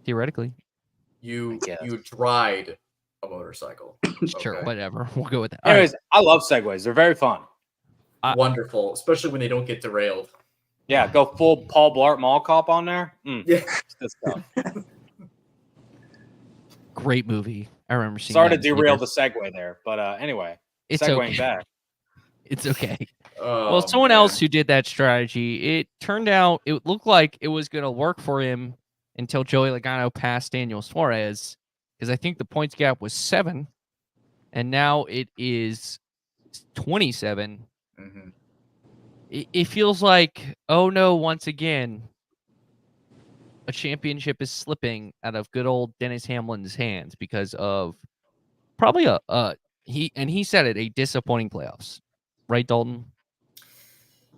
Speaker 1: Theoretically.
Speaker 2: You ride a motorcycle.
Speaker 1: Sure,
Speaker 2: okay.
Speaker 1: Whatever. We'll go with that.
Speaker 3: Anyways, I love Segways. They're very fun.
Speaker 2: Wonderful, especially when they don't get derailed.
Speaker 3: Yeah, go full Paul Blart Mall Cop on there.
Speaker 2: Yeah.
Speaker 3: Good stuff.
Speaker 1: Great movie. I remember seeing.
Speaker 3: Sorry to derail the segue there, but anyway,
Speaker 1: it's
Speaker 3: segueing
Speaker 1: okay.
Speaker 3: back.
Speaker 1: It's okay.
Speaker 2: Oh,
Speaker 1: well, someone else who did that strategy, it turned out it looked like it was going to work for him until Joey Logano passed Daniel Suarez, because I think the points gap was 7, and now it is 27.
Speaker 2: Mm-hmm.
Speaker 1: It feels like, oh no, once again, a championship is slipping out of good old Dennis Hamlin's hands because of probably he said it, a disappointing playoffs. Right, Dalton?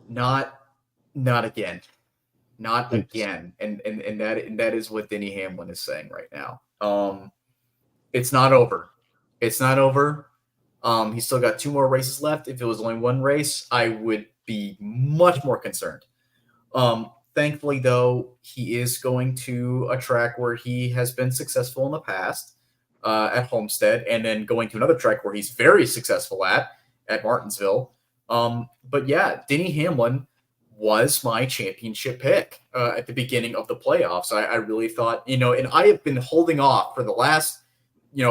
Speaker 2: Not again. Not again. And that is what Denny Hamlin is saying right now. It's not over. It's not over. He's still got 2 more races left. If it was only 1 race, I would be much more concerned. Thankfully, though, he is going to a track where he has been successful in the past, at Homestead, and then going to another track where he's very successful at Martinsville. But yeah, Denny Hamlin was my championship pick at the beginning of the playoffs. I really thought, and I have been holding off for the last,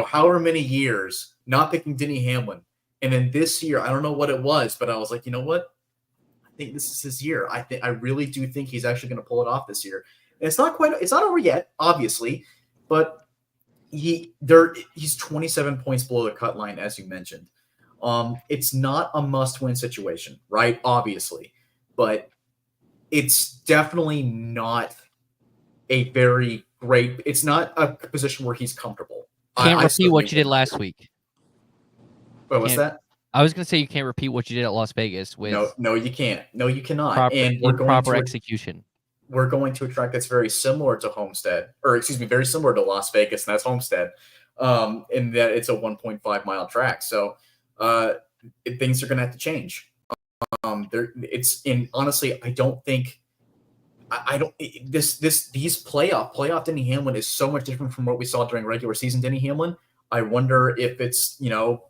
Speaker 2: however many years, not picking Denny Hamlin. And then this year, I don't know what it was, but I was like, you know what? I think this is his year. I really do think he's actually going to pull it off this year. And it's not over yet, obviously, but he's 27 points below the cut line, as you mentioned. It's not a must-win situation, right? Obviously, but it's definitely not a very great. It's not a position where he's comfortable.
Speaker 1: Can't
Speaker 2: I
Speaker 1: repeat what
Speaker 2: certainly
Speaker 1: you did
Speaker 2: will
Speaker 1: last
Speaker 2: not.
Speaker 1: week.
Speaker 2: Wait, what's
Speaker 1: Can't-
Speaker 2: that?
Speaker 1: I was going to say you can't repeat what you did at Las Vegas with
Speaker 2: No, you can't. No, you cannot. And
Speaker 1: improper execution.
Speaker 2: we're going to a track that's very similar to Homestead, or excuse me, very similar to Las Vegas, and that's Homestead. In that it's a 1.5 mile track. So things are going to have to change. Honestly, I don't think. These playoff Denny Hamlin is so much different from what we saw during regular season Denny Hamlin. I wonder if it's,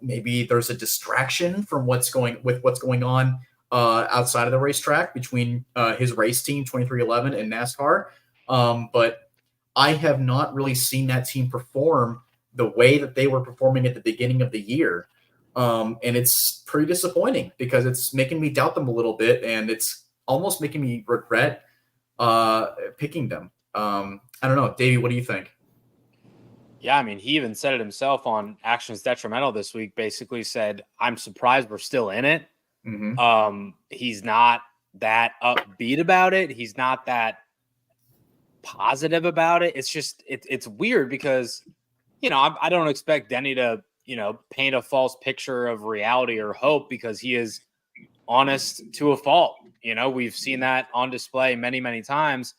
Speaker 2: maybe there's a distraction from what's going on outside of the racetrack between his race team 2311 and NASCAR. But I have not really seen that team perform the way that they were performing at the beginning of the year. And it's pretty disappointing because it's making me doubt them a little bit, and it's almost making me regret picking them. I don't know. Davey, what do you think?
Speaker 3: Yeah, I mean, he even said it himself on Actions Detrimental this week, basically said, I'm surprised we're still in it.
Speaker 2: Mm-hmm.
Speaker 3: He's not that upbeat about it. He's not that positive about it. It's just, it's weird because, I don't expect Denny to, paint a false picture of reality or hope because he is honest to a fault. We've seen that on display many, many times,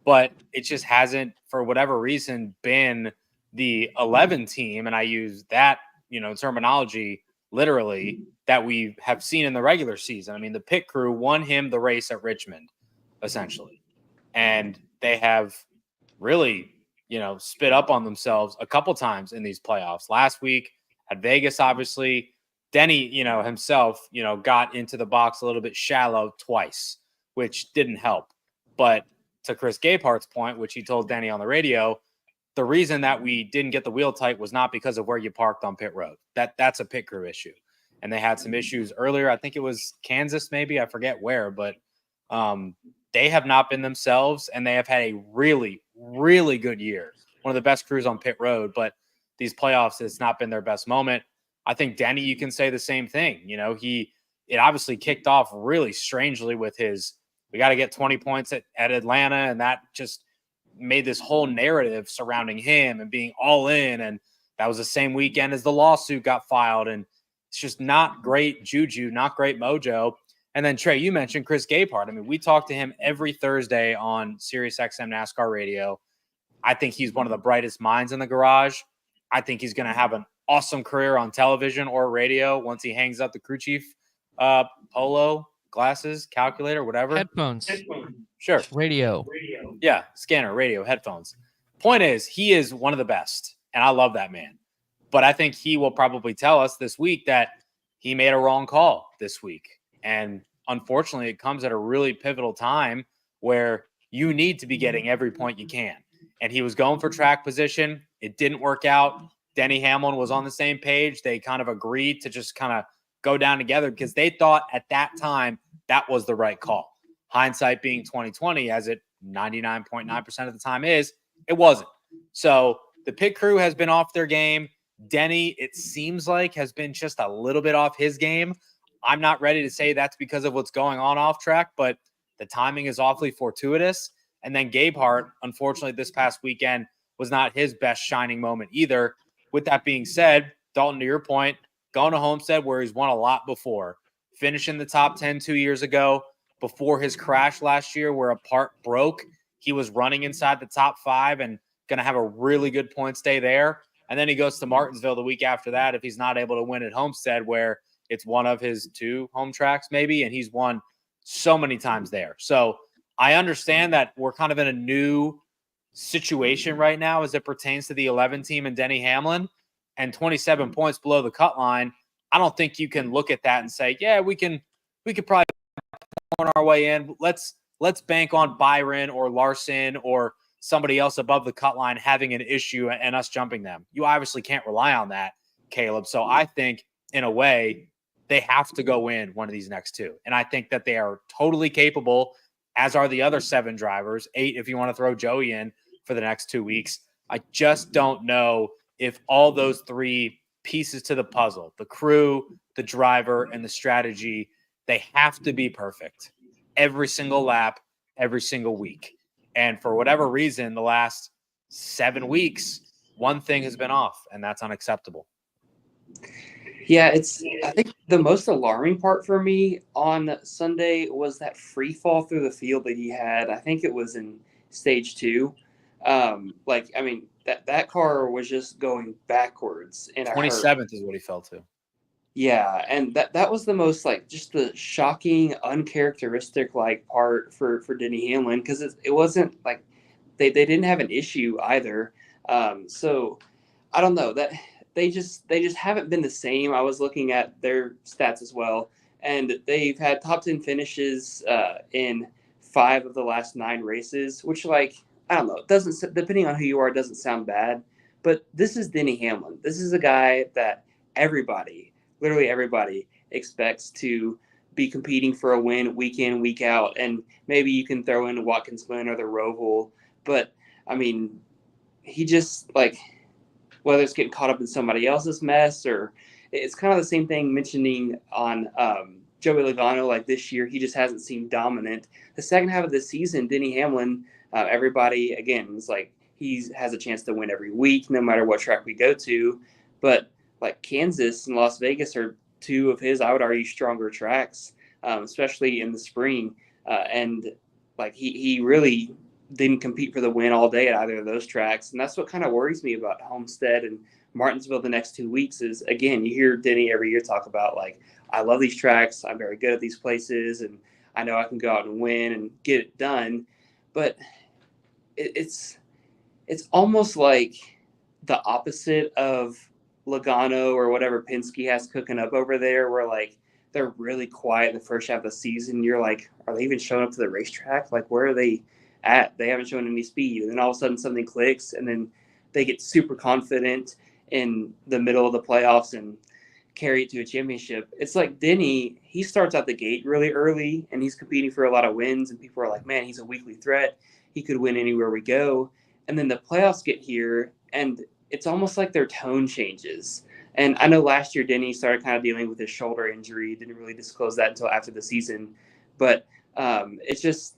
Speaker 3: but it just hasn't, for whatever reason, been the 11 team. And I use that, terminology literally that we have seen in the regular season. I mean, the pit crew won him the race at Richmond, essentially. And they have really, spit up on themselves a couple times in these playoffs. Last week at Vegas, obviously, Denny, himself, got into the box a little bit shallow twice, which didn't help. But to Chris Gapehart's point, which he told Denny on the radio, the reason that we didn't get the wheel tight was not because of where you parked on pit road. That's a pit crew issue. And they had some issues earlier. I think it was Kansas, maybe. I forget where, but they have not been themselves, and they have had a really, really good year. One of the best crews on pit road, but these playoffs, it's not been their best moment. I think Denny, you can say the same thing. It obviously kicked off really strangely with we got to get 20 points at Atlanta. And that just made this whole narrative surrounding him and being all in. And that was the same weekend as the lawsuit got filed. And it's just not great juju, not great mojo. And then Trey, you mentioned Chris Gapehart. I mean, we talk to him every Thursday on SiriusXM NASCAR radio. I think he's one of the brightest minds in the garage. I think he's going to have an awesome career on television or radio once he hangs up the crew chief polo, glasses, calculator, whatever.
Speaker 1: Headphones.
Speaker 3: Sure.
Speaker 1: Radio.
Speaker 3: Yeah, scanner, radio, headphones. Point is, he is one of the best, and I love that man. But I think he will probably tell us this week that he made a wrong call this week. And unfortunately, it comes at a really pivotal time where you need to be getting every point you can. And he was going for track position. It didn't work out. Denny Hamlin was on the same page. They kind of agreed to just kind of go down together because they thought at that time that was the right call. Hindsight being 2020, as it 99.9% of the time is, it wasn't. So the pit crew has been off their game. Denny, it seems like, has been just a little bit off his game. I'm not ready to say that's because of what's going on off track, but the timing is awfully fortuitous. And then Gabehart, unfortunately, this past weekend was not his best shining moment either. With that being said, Dalton, to your point, going to Homestead where he's won a lot before, finishing the top 10 2 years ago, before his crash last year where a part broke, he was running inside the top 5 and going to have a really good points day there. And then he goes to Martinsville the week after that if he's not able to win at Homestead, where it's one of his 2 home tracks maybe, and he's won so many times there. So I understand that we're kind of in a new situation right now as it pertains to the 11 team and Denny Hamlin, and 27 points below the cut line. I don't think you can look at that and say, yeah, we could probably on our way in. Let's bank on Byron or Larson or somebody else above the cut line having an issue and us jumping them. You obviously can't rely on that, Caleb. So I think in a way they have to go in one of these next 2. And I think that they are totally capable, as are the other 7 drivers, 8 if you want to throw Joey in for the next 2 weeks. I just don't know if all those three pieces to the puzzle, the crew, the driver, and the strategy, they have to be perfect every single lap, every single week. And for whatever reason, the last 7 weeks, one thing has been off, and that's unacceptable.
Speaker 4: Yeah, I think the most alarming part for me on Sunday was that free fall through the field that he had. I think it was in stage 2. That car was just going backwards in a hurry.
Speaker 3: 27th is what he fell to.
Speaker 4: Yeah, and that was the most just the shocking, uncharacteristic part for Denny Hamlin, because it wasn't like they didn't have an issue either. So I don't know that they just haven't been the same. I was looking at their stats as well, and they've had top 10 finishes in 5 of the last 9 races, which I don't know, it doesn't, depending on who you are, it doesn't sound bad. But this is Denny Hamlin. This is a guy that literally everybody expects to be competing for a win week in, week out. And maybe you can throw in Watkins Glen or the Roval. But, I mean, he just, whether it's getting caught up in somebody else's mess, or it's kind of the same thing mentioning on Joey Logano. This year, he just hasn't seemed dominant. The second half of the season, Denny Hamlin, everybody, again, is he has a chance to win every week, no matter what track we go to. But Kansas and Las Vegas are 2 of his, I would argue, stronger tracks, especially in the spring. He really didn't compete for the win all day at either of those tracks. And that's what kind of worries me about Homestead and Martinsville the next 2 weeks is, again, you hear Denny every year talk about, I love these tracks. I'm very good at these places. And I know I can go out and win and get it done. But it's almost like the opposite of Logano or whatever Penske has cooking up over there, where they're really quiet in the first half of the season. You're are they even showing up to the racetrack? Where are they at? They haven't shown any speed. And then all of a sudden something clicks, and then they get super confident in the middle of the playoffs and carry it to a championship. It's Denny, he starts out the gate really early and he's competing for a lot of wins, and people are man, he's a weekly threat. He could win anywhere we go. And then the playoffs get here, and it's almost like their tone changes. And I know last year Denny started kind of dealing with his shoulder injury. Didn't really disclose that until after the season. But it's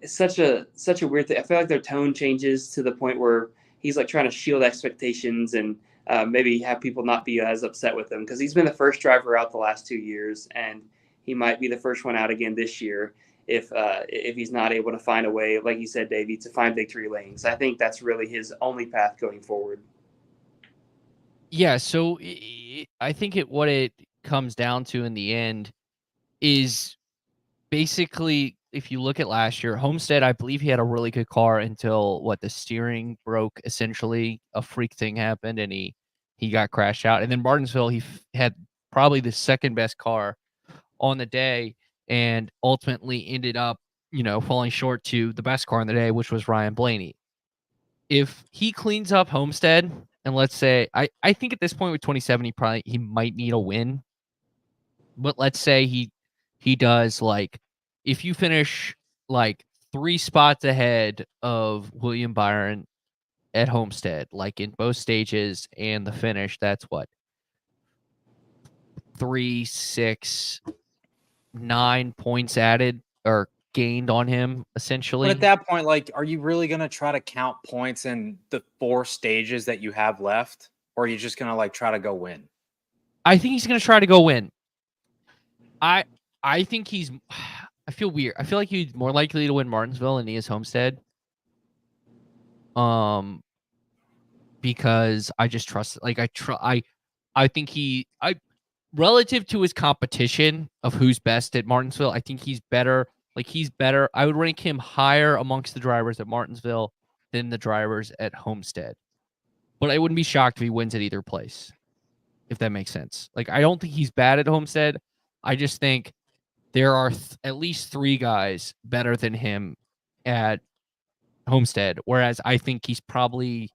Speaker 4: such a weird thing. I feel like their tone changes to the point where he's trying to shield expectations and maybe have people not be as upset with him, because he's been the first driver out the last 2 years, and he might be the first one out again this year if he's not able to find a way, like you said, Davey, to find victory lanes. I think that's really his only path going forward.
Speaker 1: Yeah, so I think what it comes down to in the end is basically, if you look at last year, Homestead, I believe he had a really good car until the steering broke. Essentially, a freak thing happened and he got crashed out. And then Martinsville, he had probably the second best car on the day, and ultimately ended up, falling short to the best car on the day, which was Ryan Blaney. If he cleans up Homestead, and let's say, I think at this point with 27, he might need a win. But let's say he does, if you finish 3 spots ahead of William Byron at Homestead, in both stages and the finish, that's what? 3, 6, 9 points added or gained on him, essentially.
Speaker 3: But at that point, are you really going to try to count points in the 4 stages that you have left? Or are you just going to try to go win?
Speaker 1: I think he's going to try to go win. I think I feel weird. I feel like he's more likely to win Martinsville than he is Homestead. Because I just trust, I think relative to his competition of who's best at Martinsville, I think he's better. He's better. I would rank him higher amongst the drivers at Martinsville than the drivers at Homestead. But I wouldn't be shocked if he wins at either place, if that makes sense. I don't think he's bad at Homestead. I just think there are at least 3 guys better than him at Homestead, whereas I think he's probably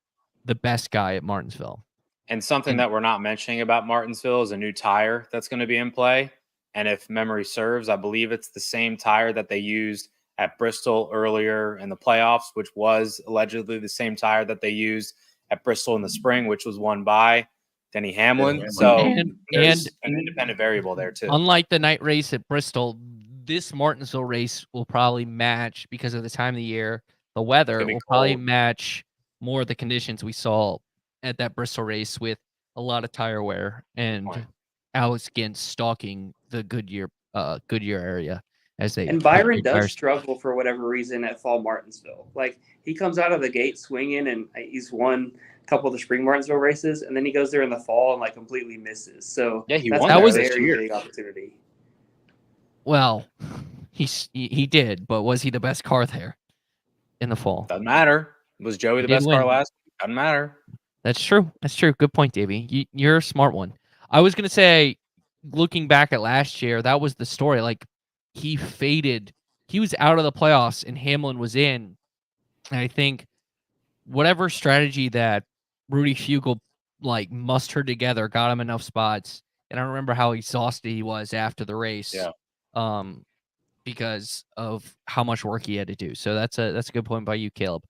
Speaker 1: the best guy at Martinsville.
Speaker 3: And something that we're not mentioning about Martinsville is a new tire that's going to be in play. And if memory serves, I believe it's the same tire that they used at Bristol earlier in the playoffs, which was allegedly the same tire that they used at Bristol in the spring, which was won by Denny Hamlin.
Speaker 2: Hamlin.
Speaker 3: So
Speaker 1: And
Speaker 3: there's an independent variable there too.
Speaker 1: unlike the night race at Bristol, this Martinsville race will probably match, because of the time of the year, the weather will probably match more of the conditions we saw at that Bristol race, with a lot of tire wear and Alex Gintz stalking the Goodyear area as they.
Speaker 4: And Byron does struggle for whatever reason at Fall Martinsville. Like, he comes out of the gate swinging, and he's won a couple of the spring Martinsville races, and then he goes there in the fall and like completely misses. So
Speaker 3: yeah,
Speaker 4: that was a very big opportunity.
Speaker 1: Well, he did, but was he the best car there in the fall?
Speaker 3: Doesn't matter. Was Joey the best car last week? Doesn't matter.
Speaker 1: That's true. That's true. Good point, Davey. You're a smart one. I was going to say, looking back at last year, that was the story. Like, he faded. He was out of the playoffs and Hamlin was in. And I think whatever strategy that Rudy Fugel mustered together got him enough spots. And I remember how exhausted he was after the race.
Speaker 3: Yeah.
Speaker 1: Because of how much work he had to do. So that's a good point by you, Caleb.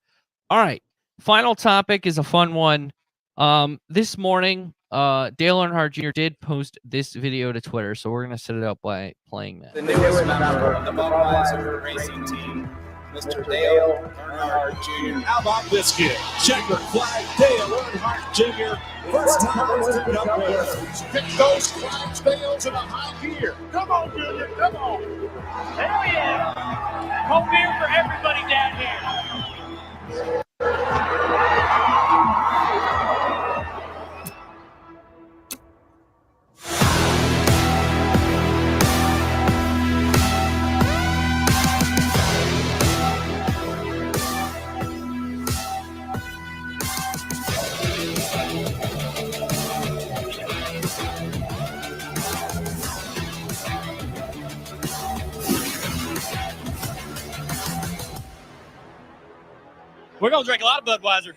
Speaker 1: All right. Final topic is a fun one. This morning, Dale Earnhardt Jr. did post this video to Twitter, so we're going to set it up by playing that.
Speaker 5: The newest member of the Budweiser racing team, Mr. Dale Earnhardt Jr.
Speaker 6: How about this kid? Checkered flag, Dale Earnhardt Jr. First time lifting up there. Pick those flags, Dale, to the high gear. Come on, Junior, come on.
Speaker 7: Hell yeah. Cold beer for everybody down here. We're going to drink a lot of Budweiser.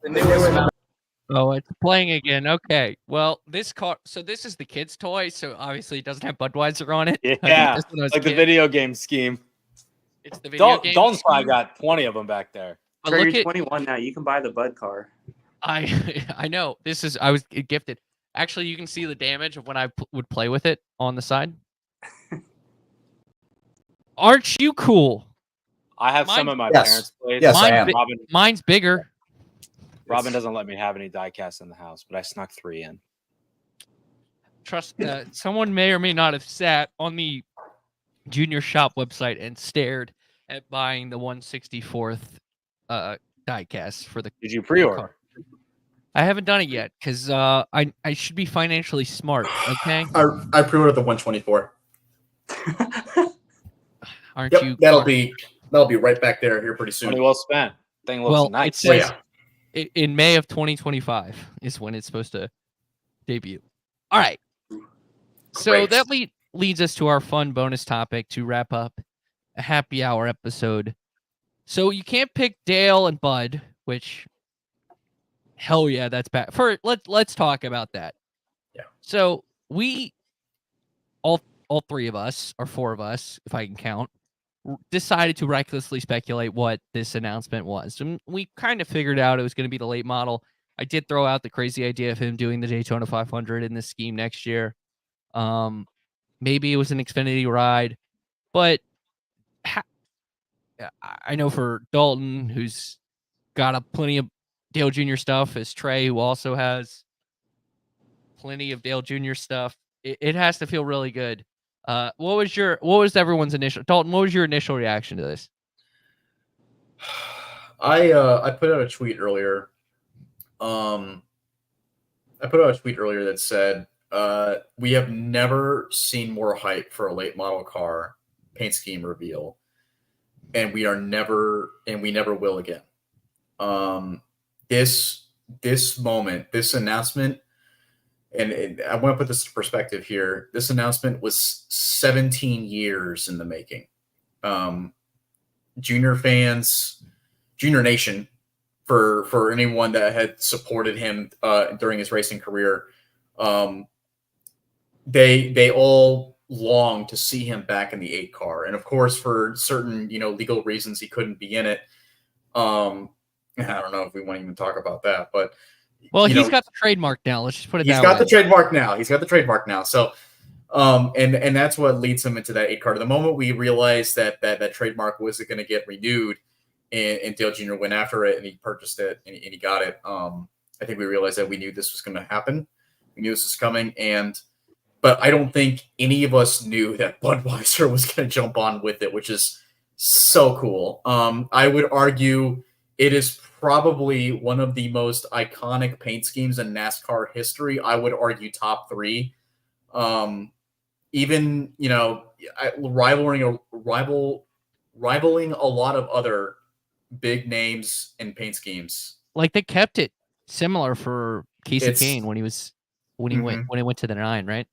Speaker 5: The newest member.
Speaker 1: Oh, it's playing again. Okay. Well, this car. So this is the kid's toy. So obviously it doesn't have Budweiser on it.
Speaker 3: Yeah, like the video game scheme.
Speaker 1: It's the video game.
Speaker 3: Dalton's probably got 20 of them back there.
Speaker 4: Trey, you're 21 now. You can buy the Bud car.
Speaker 1: I know. I was gifted. Actually, you can see the damage of when I would play with it on the side. Aren't you cool?
Speaker 3: I have some of my parents' plates.
Speaker 2: Yes, I am.
Speaker 1: Mine's bigger.
Speaker 3: Robin doesn't let me have any die-casts in the house, but I snuck 3 in.
Speaker 1: Trust someone may or may not have sat on the Junior Shop website and stared at buying the 164th die-cast for the.
Speaker 3: Did you pre-order?
Speaker 1: Car. I haven't done it yet because I should be financially smart. Okay.
Speaker 2: I pre-ordered the 124.
Speaker 1: Aren't
Speaker 2: Yep,
Speaker 1: you?
Speaker 2: That'll be right back there here pretty soon.
Speaker 3: Money well spent. Thing looks nice.
Speaker 1: It says in May of 2025 is when it's supposed to debut. All right. So
Speaker 2: Great.
Speaker 1: that leads us to our fun bonus topic to wrap up a happy hour episode. So you can't pick Dale and Bud, which hell yeah, that's bad. Let's talk about that.
Speaker 2: Yeah.
Speaker 1: So we all 3 of us, or 4 of us, if I can count, decided to recklessly speculate what this announcement was. And we kind of figured out it was going to be the late model. I did throw out the crazy idea of him doing the Daytona 500 in this scheme next year. Maybe it was an Xfinity ride, but I know for Dalton, who's got plenty of Dale Jr. stuff, as Trey, who also has plenty of Dale Jr. stuff, it has to feel really good. What was everyone's initial, Dalton, what was your initial reaction to this?
Speaker 2: I put out a tweet earlier. That said, we have never seen more hype for a late model car paint scheme reveal, and we never will again. This moment, this announcement, and I want to put this in perspective here. This announcement was 17 years in the making. Junior fans, Junior Nation, for anyone that had supported him during his racing career, they all longed to see him back in the 8 car. And of course, for certain legal reasons, he couldn't be in it. I don't know if we want to even talk about that, but
Speaker 1: well, he's got the trademark now. Let's just put it that way.
Speaker 2: He's got the trademark now. He's got the trademark now. So, and that's what leads him into that 8 card. The moment we realized that trademark wasn't going to get renewed, and Dale Jr. went after it and he purchased it and he got it. I think we realized that we knew this was going to happen. We knew this was coming, but I don't think any of us knew that Budweiser was going to jump on with it, which is so cool. I would argue it is probably one of the most iconic paint schemes in NASCAR history. I would argue top 3. Even, rivaling a lot of other big names in paint schemes.
Speaker 1: Like they kept it similar for Casey Kane when he went to the 9, right?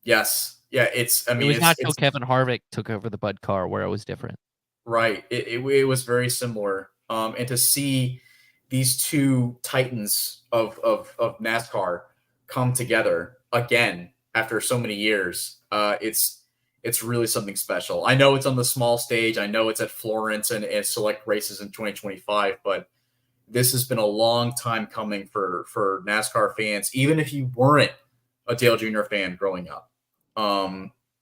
Speaker 2: Yes. Yeah, it was
Speaker 1: not until Kevin Harvick took over the Bud car where it was different.
Speaker 2: Right. It was very similar. And to see these two titans of NASCAR come together again after so many years, it's really something special. I know it's on the small stage. I know it's at Florence and select races in 2025, but this has been a long time coming for NASCAR fans, even if you weren't a Dale Jr. fan growing up.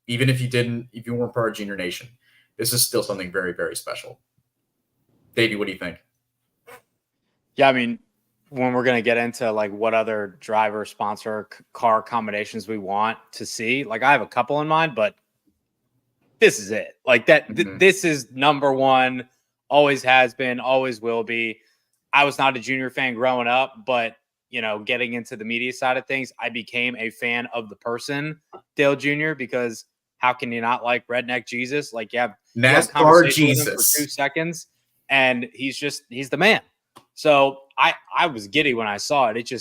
Speaker 2: Even if you weren't part of Junior Nation, this is still something very, very special. Davey, what do you think?
Speaker 3: Yeah, I mean, when we're going to get into like what other driver, sponsor, car combinations we want to see, like I have a couple in mind, but this is it. Like that, this is number one, always has been, always will be. I was not a Junior fan growing up, but getting into the media side of things, I became a fan of the person, Dale Jr., because how can you not like Redneck Jesus? Like you have
Speaker 2: NASCAR Jesus
Speaker 3: for 2 seconds, and he's the man. So I was giddy when I saw it.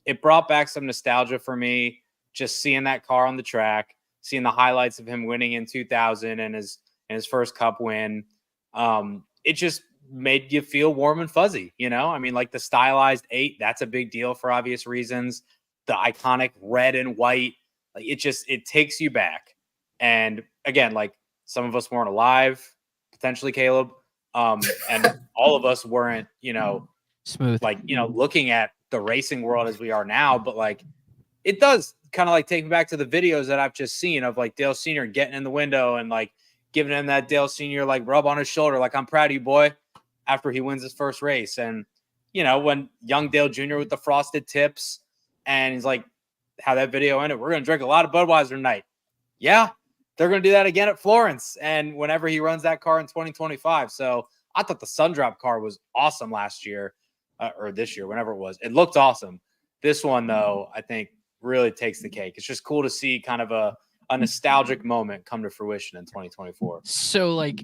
Speaker 3: It brought back some nostalgia for me, just seeing that car on the track, seeing the highlights of him winning in 2000 and his first Cup win. It just made you feel warm and fuzzy, I mean, like the stylized 8, that's a big deal for obvious reasons. The iconic red and white, like it takes you back. And again, like some of us weren't alive, potentially Caleb, and all of us weren't,
Speaker 1: smooth,
Speaker 3: like, looking at the racing world as we are now, but like it does kind of like take me back to the videos that I've just seen of like Dale Sr. getting in the window and like giving him that Dale Sr. like rub on his shoulder, like, I'm proud of you, boy, after he wins his first race. And, when young Dale Jr. with the frosted tips and he's like, how that video ended, we're going to drink a lot of Budweiser tonight. Yeah, they're going to do that again at Florence. And whenever he runs that car in 2025. So I thought the Sundrop car was awesome last year or this year, whenever it was. It looked awesome. This one, though, I think really takes the cake. It's just cool to see kind of a nostalgic moment come to fruition in 2024.
Speaker 1: So like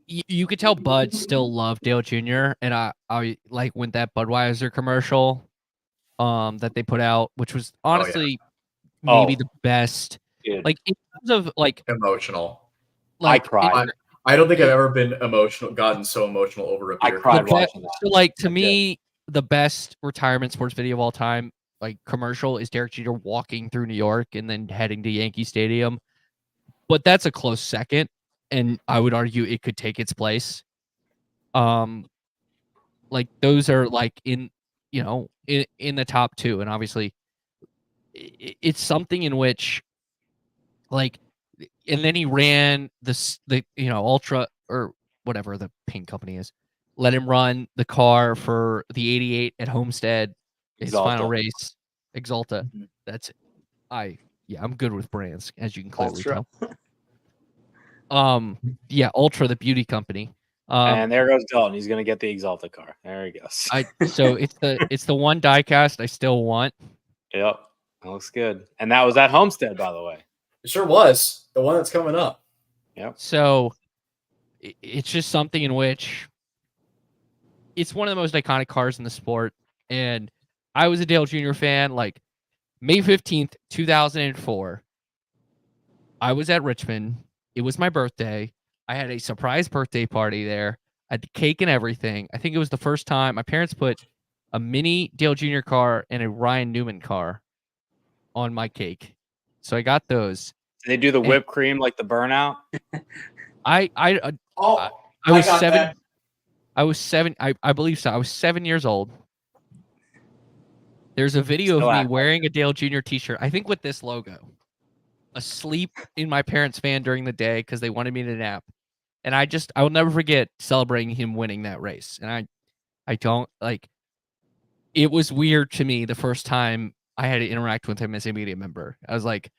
Speaker 1: you could tell Bud still loved Dale Jr. And I like when that Budweiser commercial that they put out, which was honestly maybe the best.
Speaker 3: Dude.
Speaker 1: Like in terms of like
Speaker 2: emotional.
Speaker 1: Like
Speaker 3: I cried.
Speaker 2: I don't think I've ever been gotten so emotional over a beer.
Speaker 3: I cried watching that.
Speaker 1: So like to me, the best retirement sports video of all time, like commercial, is Derek Jeter walking through New York and then heading to Yankee Stadium. But that's a close second, and I would argue it could take its place. Like those are like in the top 2, and obviously it's something in which like, and then he ran the Ultra or whatever the paint company is, let him run the car for the 88 at Homestead, his final race, Exalta. That's it. I'm good with brands, as you can clearly tell. Ultra, the beauty company.
Speaker 3: And there goes Dalton. He's gonna get the Exalta car. There he goes.
Speaker 2: So
Speaker 1: it's the one diecast I still want.
Speaker 3: Yep, that looks good. And that was at Homestead, by the way.
Speaker 2: It sure was the one that's coming up.
Speaker 3: Yep.
Speaker 1: So it's just something in which it's one of the most iconic cars in the sport. And I was a Dale Jr. fan. Like May 15th, 2004, I was at Richmond. It was my birthday. I had a surprise birthday party there. I had the cake and everything. I think it was the first time my parents put a mini Dale Jr. car and a Ryan Newman car on my cake. So I got those.
Speaker 3: Did they do the whipped cream like the burnout?
Speaker 1: I was 7. I was 7. I believe so. I was 7 years old. There's a video
Speaker 3: Still
Speaker 1: of me
Speaker 3: act like
Speaker 1: wearing a Dale Jr. t-shirt. I think with this logo, asleep in my parents' van during the day because they wanted me to nap. And I will never forget celebrating him winning that race. And I don't like. It was weird to me the first time I had to interact with him as a media member. I was like,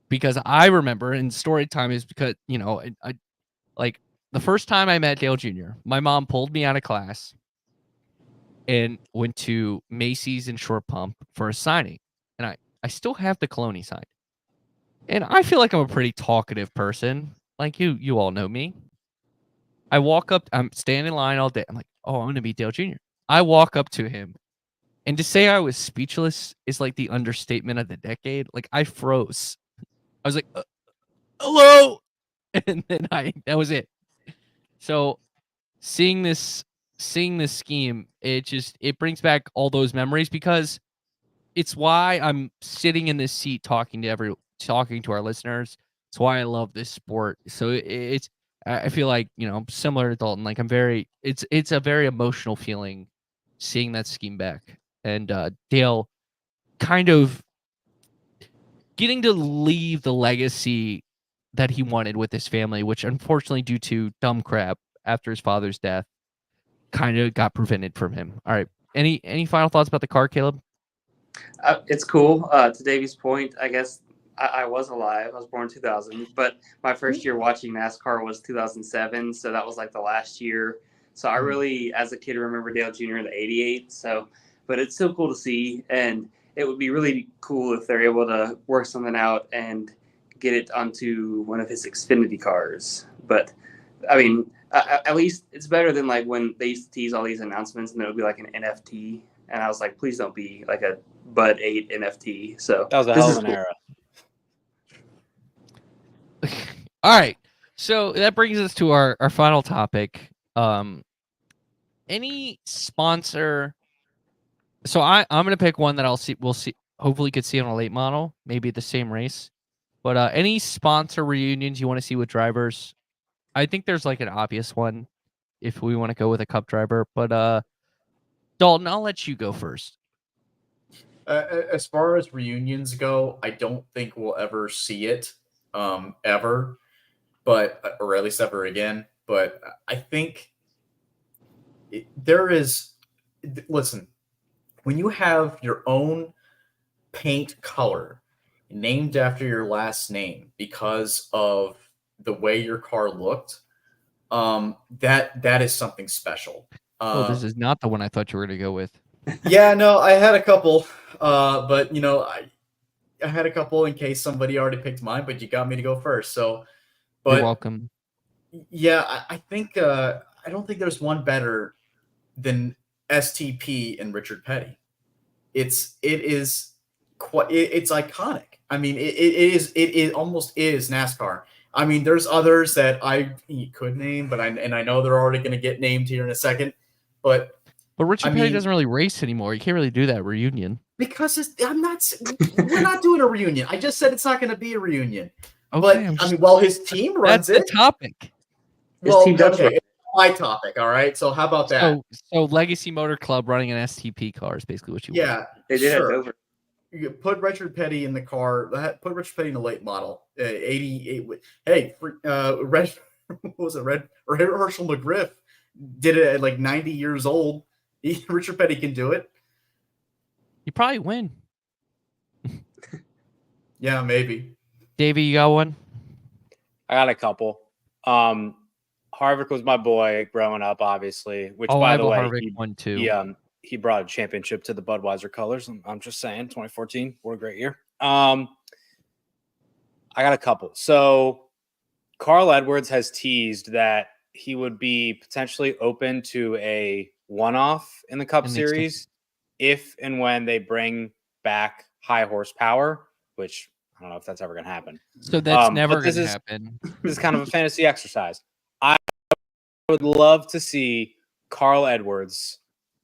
Speaker 1: because I remember, and story time is because, I like the first time I met Dale Jr., my mom pulled me out of class and went to Macy's and Short Pump for a signing. And I still have the Cloney signed. And I feel like I'm a pretty talkative person. Like you all know me. I walk up, I'm standing in line all day. I'm like, oh, I'm going to meet Dale Jr. I walk up to him. And to say I was speechless is like the understatement of the decade. Like I froze. I was like, hello. And then that was it. So seeing this scheme, it brings back all those memories because it's why I'm sitting in this seat talking to our listeners. It's why I love this sport. So I feel like, similar to Dalton, like it's a very emotional feeling seeing that scheme back. And Dale kind of getting to leave the legacy that he wanted with his family, which unfortunately, due to dumb crap after his father's death, kind of got prevented from him. All right. Any final thoughts about the car, Caleb?
Speaker 4: It's cool. To Davey's point, I guess I was alive. I was born in 2000, but my first year watching NASCAR was 2007. So that was like the last year. So I really, as a kid, remember Dale Jr. in the 88. So, but it's still cool to see. And it would be really cool if they're able to work something out and get it onto one of his Xfinity cars. But I mean, at least it's better than like when they used to tease all these announcements and it would be like an NFT. And I was like, please don't be like a Bud 8 NFT. So
Speaker 3: that was a hell of an era.
Speaker 1: All right. So that brings us to our final topic. Any sponsor. So I'm going to pick one that we'll see. Hopefully could see on a late model, maybe the same race. But any sponsor reunions you want to see with drivers? I think there's like an obvious one if we want to go with a Cup driver. But Dalton, I'll let you go first.
Speaker 2: As far as reunions go, I don't think we'll ever see it ever, or at least ever again. But I think there is. Listen, when you have your own paint color named after your last name because of the way your car looked, that is something special.
Speaker 1: This is not the one I thought you were going to go with.
Speaker 2: Yeah, no, I had a couple, but I had a couple in case somebody already picked mine, but you got me to go first. So, but
Speaker 1: you're welcome.
Speaker 2: Yeah, I think I don't think there's one better than STP and Richard Petty. It's iconic. I mean, it almost is NASCAR. I mean, there's others that I could name, but I know they're already going to get named here in a second. But
Speaker 1: Richard Petty doesn't really race anymore. You can't really do that reunion
Speaker 2: because we're not doing a reunion. I just said it's not going to be a reunion.
Speaker 1: Okay,
Speaker 2: but his team runs it.
Speaker 1: That's the topic.
Speaker 2: Well, okay, it's my topic. All right. So how about that?
Speaker 1: So Legacy Motor Club running an STP car is basically what you want.
Speaker 2: Yeah,
Speaker 4: they did it over.
Speaker 2: You put Richard Petty in the car. Put Richard Petty in a late model. 88. Hey, Red. What was it? Red Herschel McGriff did it at like 90 years old. Richard Petty can do it.
Speaker 1: You probably win.
Speaker 2: Yeah, maybe.
Speaker 1: Davey, you got one?
Speaker 3: I got a couple. Harvick was my boy growing up, obviously. Which, by the way,
Speaker 1: Harvick one too.
Speaker 3: He brought a championship to the Budweiser colors. I'm just saying, 2014, what a great year. I got a couple. So Carl Edwards has teased that he would be potentially open to a one-off in the Cup Series if and when they bring back high horsepower, which I don't know if that's ever going to happen.
Speaker 1: So that's never going to happen.
Speaker 3: This is kind of a fantasy exercise. I would love to see Carl Edwards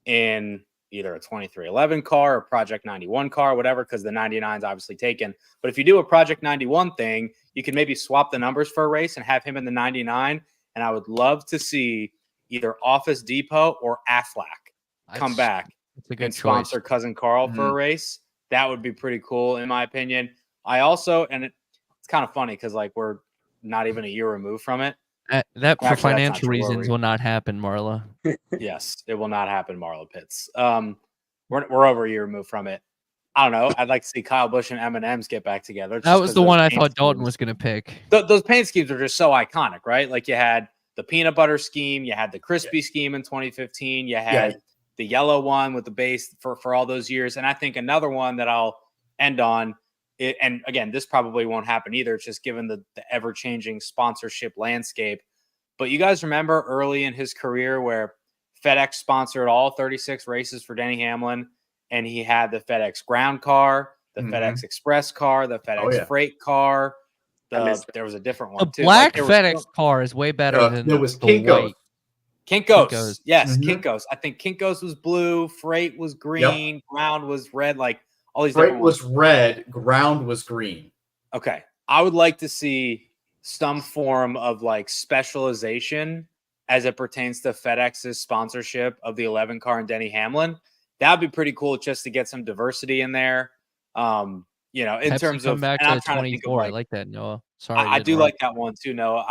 Speaker 3: in either a 2311 car or Project 91 car, whatever, because the 99 is obviously taken. But if you do a Project 91 thing, you could maybe swap the numbers for a race and have him in the 99. And I would love to see either Office Depot or Aflac come back and sponsor Cousin Carl for a race. That would be pretty cool, in my opinion. I also, and it's kind of funny because like we're not even a year removed from it.
Speaker 1: That for financial reasons will not happen, Marla.
Speaker 3: Yes, it will not happen, Marla Pitts. We're over a year removed from it. I don't know. I'd like to see Kyle Busch and M&M's get back together.
Speaker 1: That was the one I thought Dalton was going to pick.
Speaker 3: Those paint schemes are just so iconic, right? Like you had the peanut butter scheme, you had the crispy scheme in 2015, you had the yellow one with the base for all those years. And I think another one that I'll end on, and again, this probably won't happen either. It's just given the ever-changing sponsorship landscape. But you guys remember early in his career where FedEx sponsored all 36 races for Denny Hamlin, and he had the FedEx ground car, the FedEx Express car, the FedEx freight car. There was a different one
Speaker 1: the
Speaker 3: too.
Speaker 1: Black FedEx car is way better than
Speaker 2: it was
Speaker 1: the
Speaker 2: Kinko's.
Speaker 1: white.
Speaker 3: Kinko's. Yes, Kinko's. I think Kinko's was blue, freight was green, ground was red, like all these different ones.
Speaker 2: Freight was red, ground was green.
Speaker 3: Okay. I would like to see some form of like specialization as it pertains to FedEx's sponsorship of the 11 car and Denny Hamlin. That would be pretty cool just to get some diversity in there. You know, in
Speaker 1: Pepsi
Speaker 3: terms of
Speaker 1: back
Speaker 3: and
Speaker 1: to 24. I like that, Noah. Sorry.
Speaker 3: I do like that one too, Noah.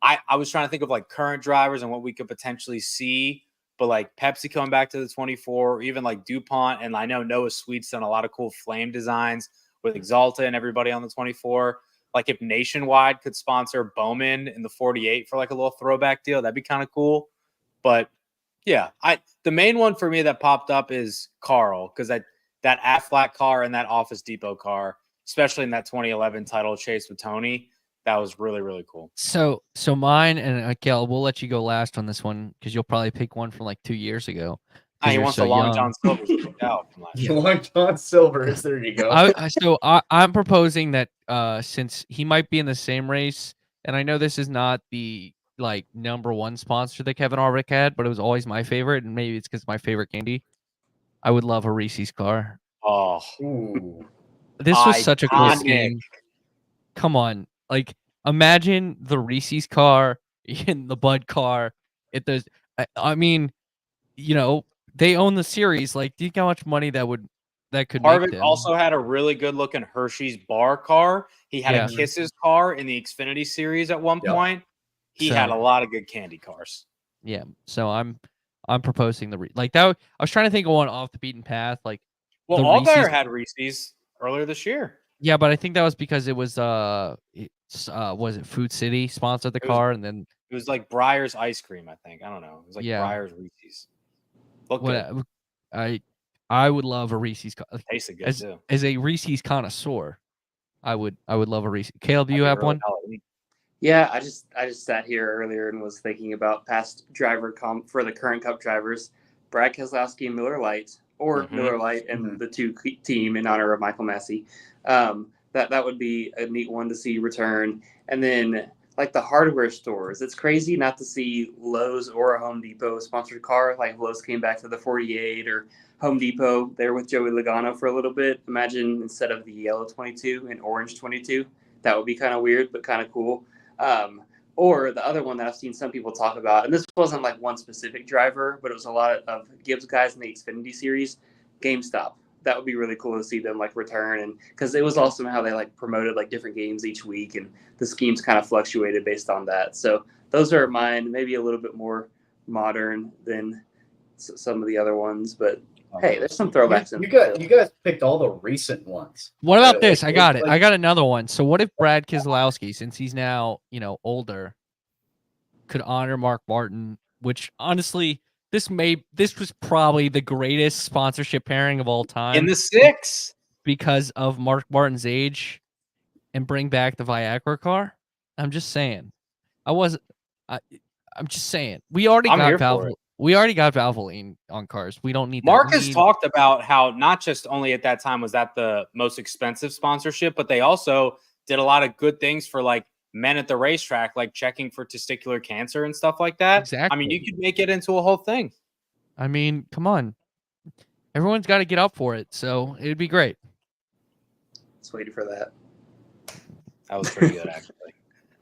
Speaker 3: I was trying to think of like current drivers and what we could potentially see, but like Pepsi coming back to the 24, or even like DuPont. And I know Noah Sweet's done a lot of cool flame designs with Exalta and everybody on the 24. Like if Nationwide could sponsor Bowman in the 48 for like a little throwback deal, that'd be kind of cool. But yeah, the main one for me that popped up is Carl, because that Aflac car and that Office Depot car, especially in that 2011 title chase with Tony, that was really, really cool.
Speaker 1: So mine, and Kel, we'll let you go last on this one because you'll probably pick one from like 2 years ago.
Speaker 3: He wants the Long John Silver.
Speaker 2: Long John Silver's. There you go.
Speaker 1: I'm proposing that since he might be in the same race, and I know this is not the like number one sponsor that Kevin Harvick had, but it was always my favorite, and maybe it's because my favorite candy. I would love a Reese's car.
Speaker 3: Oh,
Speaker 1: this was such a cool scheme. Come on, like imagine the Reese's car in the Bud car. I mean, you know, they own the series. Like, do you know how much money that could
Speaker 3: Harvick
Speaker 1: make them?
Speaker 3: also had a really good looking Hershey's bar car. He had a Kisses car in the Xfinity series at one point. He had a lot of good candy cars.
Speaker 1: Yeah. So I'm proposing like that. I was trying to think of one off the beaten path. Like,
Speaker 3: well, Allgaier had Reese's earlier this year.
Speaker 1: Yeah, but I think that was because it was was it Food City sponsored the car, and then
Speaker 3: it was like Breyer's ice cream. I think, I don't know. It was like Breyer's Reese's.
Speaker 1: I would love a Reese's car.
Speaker 3: Tasted good too.
Speaker 1: As a Reese's connoisseur, I would love a Reese's. Caleb, do you have one?
Speaker 4: Yeah, I just sat here earlier and was thinking about past driver for the current Cup drivers, Brad Keselowski and Miller Lite, or Miller Lite and the two team in honor of Michael Massey. That would be a neat one to see return. And then like the hardware stores, it's crazy not to see Lowe's or a Home Depot sponsored car. Like Lowe's came back to the 48, or Home Depot there with Joey Logano for a little bit. Imagine instead of the yellow 22 and orange 22, that would be kind of weird, but kind of cool. Or the other one that I've seen some people talk about, and this wasn't like one specific driver, but it was a lot of Gibbs guys in the Xfinity series, GameStop. That would be really cool to see them like return, and because it was awesome how they like promoted like different games each week, and the schemes kind of fluctuated based on that. So those are mine, maybe a little bit more modern than some of the other ones, but hey, there's some throwbacks in there.
Speaker 2: You guys picked all the recent ones.
Speaker 1: What about this? I got it. I got another one. So what if Brad Keselowski, since he's now, older, could honor Mark Martin, which honestly, this was probably the greatest sponsorship pairing of all time.
Speaker 3: In the 6.
Speaker 1: Because of Mark Martin's age, and bring back the Viagra car. I'm just saying. I'm just saying. We already got Valvoline on cars. We don't need that.
Speaker 3: Mark has talked about how not just only at that time was that the most expensive sponsorship, but they also did a lot of good things for like men at the racetrack, like checking for testicular cancer and stuff like that.
Speaker 1: Exactly.
Speaker 3: I mean, you could make it into a whole thing.
Speaker 1: I mean, come on. Everyone's got to get up for it, so it'd be great.
Speaker 4: Let's wait for that.
Speaker 3: That was pretty good, actually.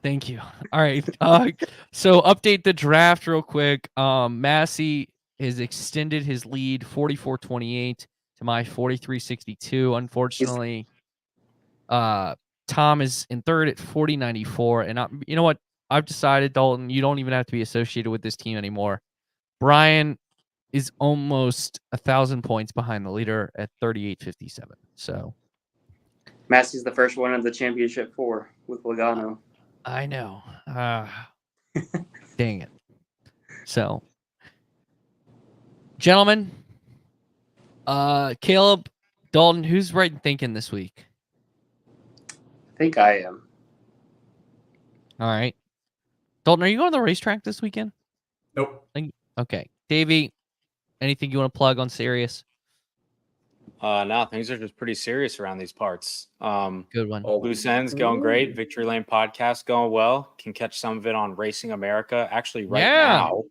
Speaker 1: Thank you. All right. So update the draft real quick. Massey has extended his lead 44-28 to my 43-62. Unfortunately, Tom is in third at 40-94. And you know what? I've decided, Dalton, you don't even have to be associated with this team anymore. Brian is almost 1,000 points behind the leader at 38-57. So
Speaker 4: Massey's the first one of the championship 4 with Logano.
Speaker 1: I know. Dang it. So, gentlemen, Caleb, Dalton, who's right in thinking this week?
Speaker 4: I think I am.
Speaker 1: All right. Dalton, are you going to the racetrack this weekend?
Speaker 2: Nope.
Speaker 1: Okay. Davey, anything you want to plug on Sirius?
Speaker 3: No, things are just pretty serious around these parts.
Speaker 1: Good one.
Speaker 3: Loose ends going great. Victory Lane podcast going well. Can catch some of it on Racing America actually right now.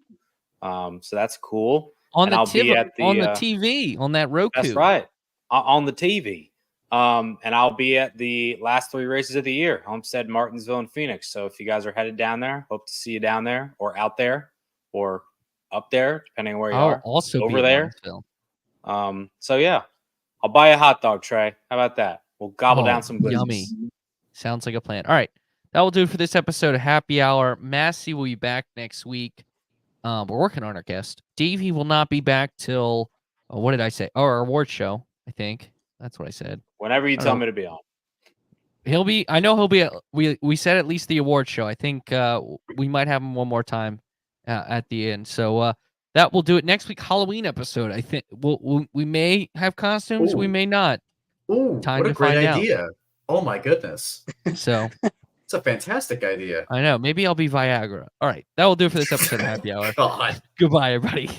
Speaker 3: So that's cool.
Speaker 1: On the
Speaker 3: the
Speaker 1: TV, on that Roku.
Speaker 3: That's right. On the TV. And I'll be at the last 3 races of the year, Homestead, Martinsville, and Phoenix. So if you guys are headed down there, hope to see you down there or out there or up there, depending on where you are.
Speaker 1: Also
Speaker 3: over there. So yeah, I'll buy a hot dog, Trey. How about that? We'll gobble down some glizzies.
Speaker 1: Yummy. Sounds like a plan. All right. That will do it for this episode of Happy Hour. Massey will be back next week. We're working on our guest. Davey will not be back till, what did I say? Oh, our award show, I think. That's what I said.
Speaker 3: Whenever you tell me to be on.
Speaker 1: I know he'll be at, we said at least the award show. I think we might have him one more time at the end. So that will do it. Next week, Halloween episode. I think we may have costumes.
Speaker 2: Ooh.
Speaker 1: We may not.
Speaker 2: Ooh,
Speaker 1: Time
Speaker 2: what a
Speaker 1: to
Speaker 2: great
Speaker 1: find out.
Speaker 2: idea. Oh my goodness.
Speaker 1: So
Speaker 2: It's a fantastic idea.
Speaker 1: I know. Maybe I'll be Viagra. All right. That will do it for this episode of Happy Hour.
Speaker 2: God.
Speaker 1: Goodbye, everybody.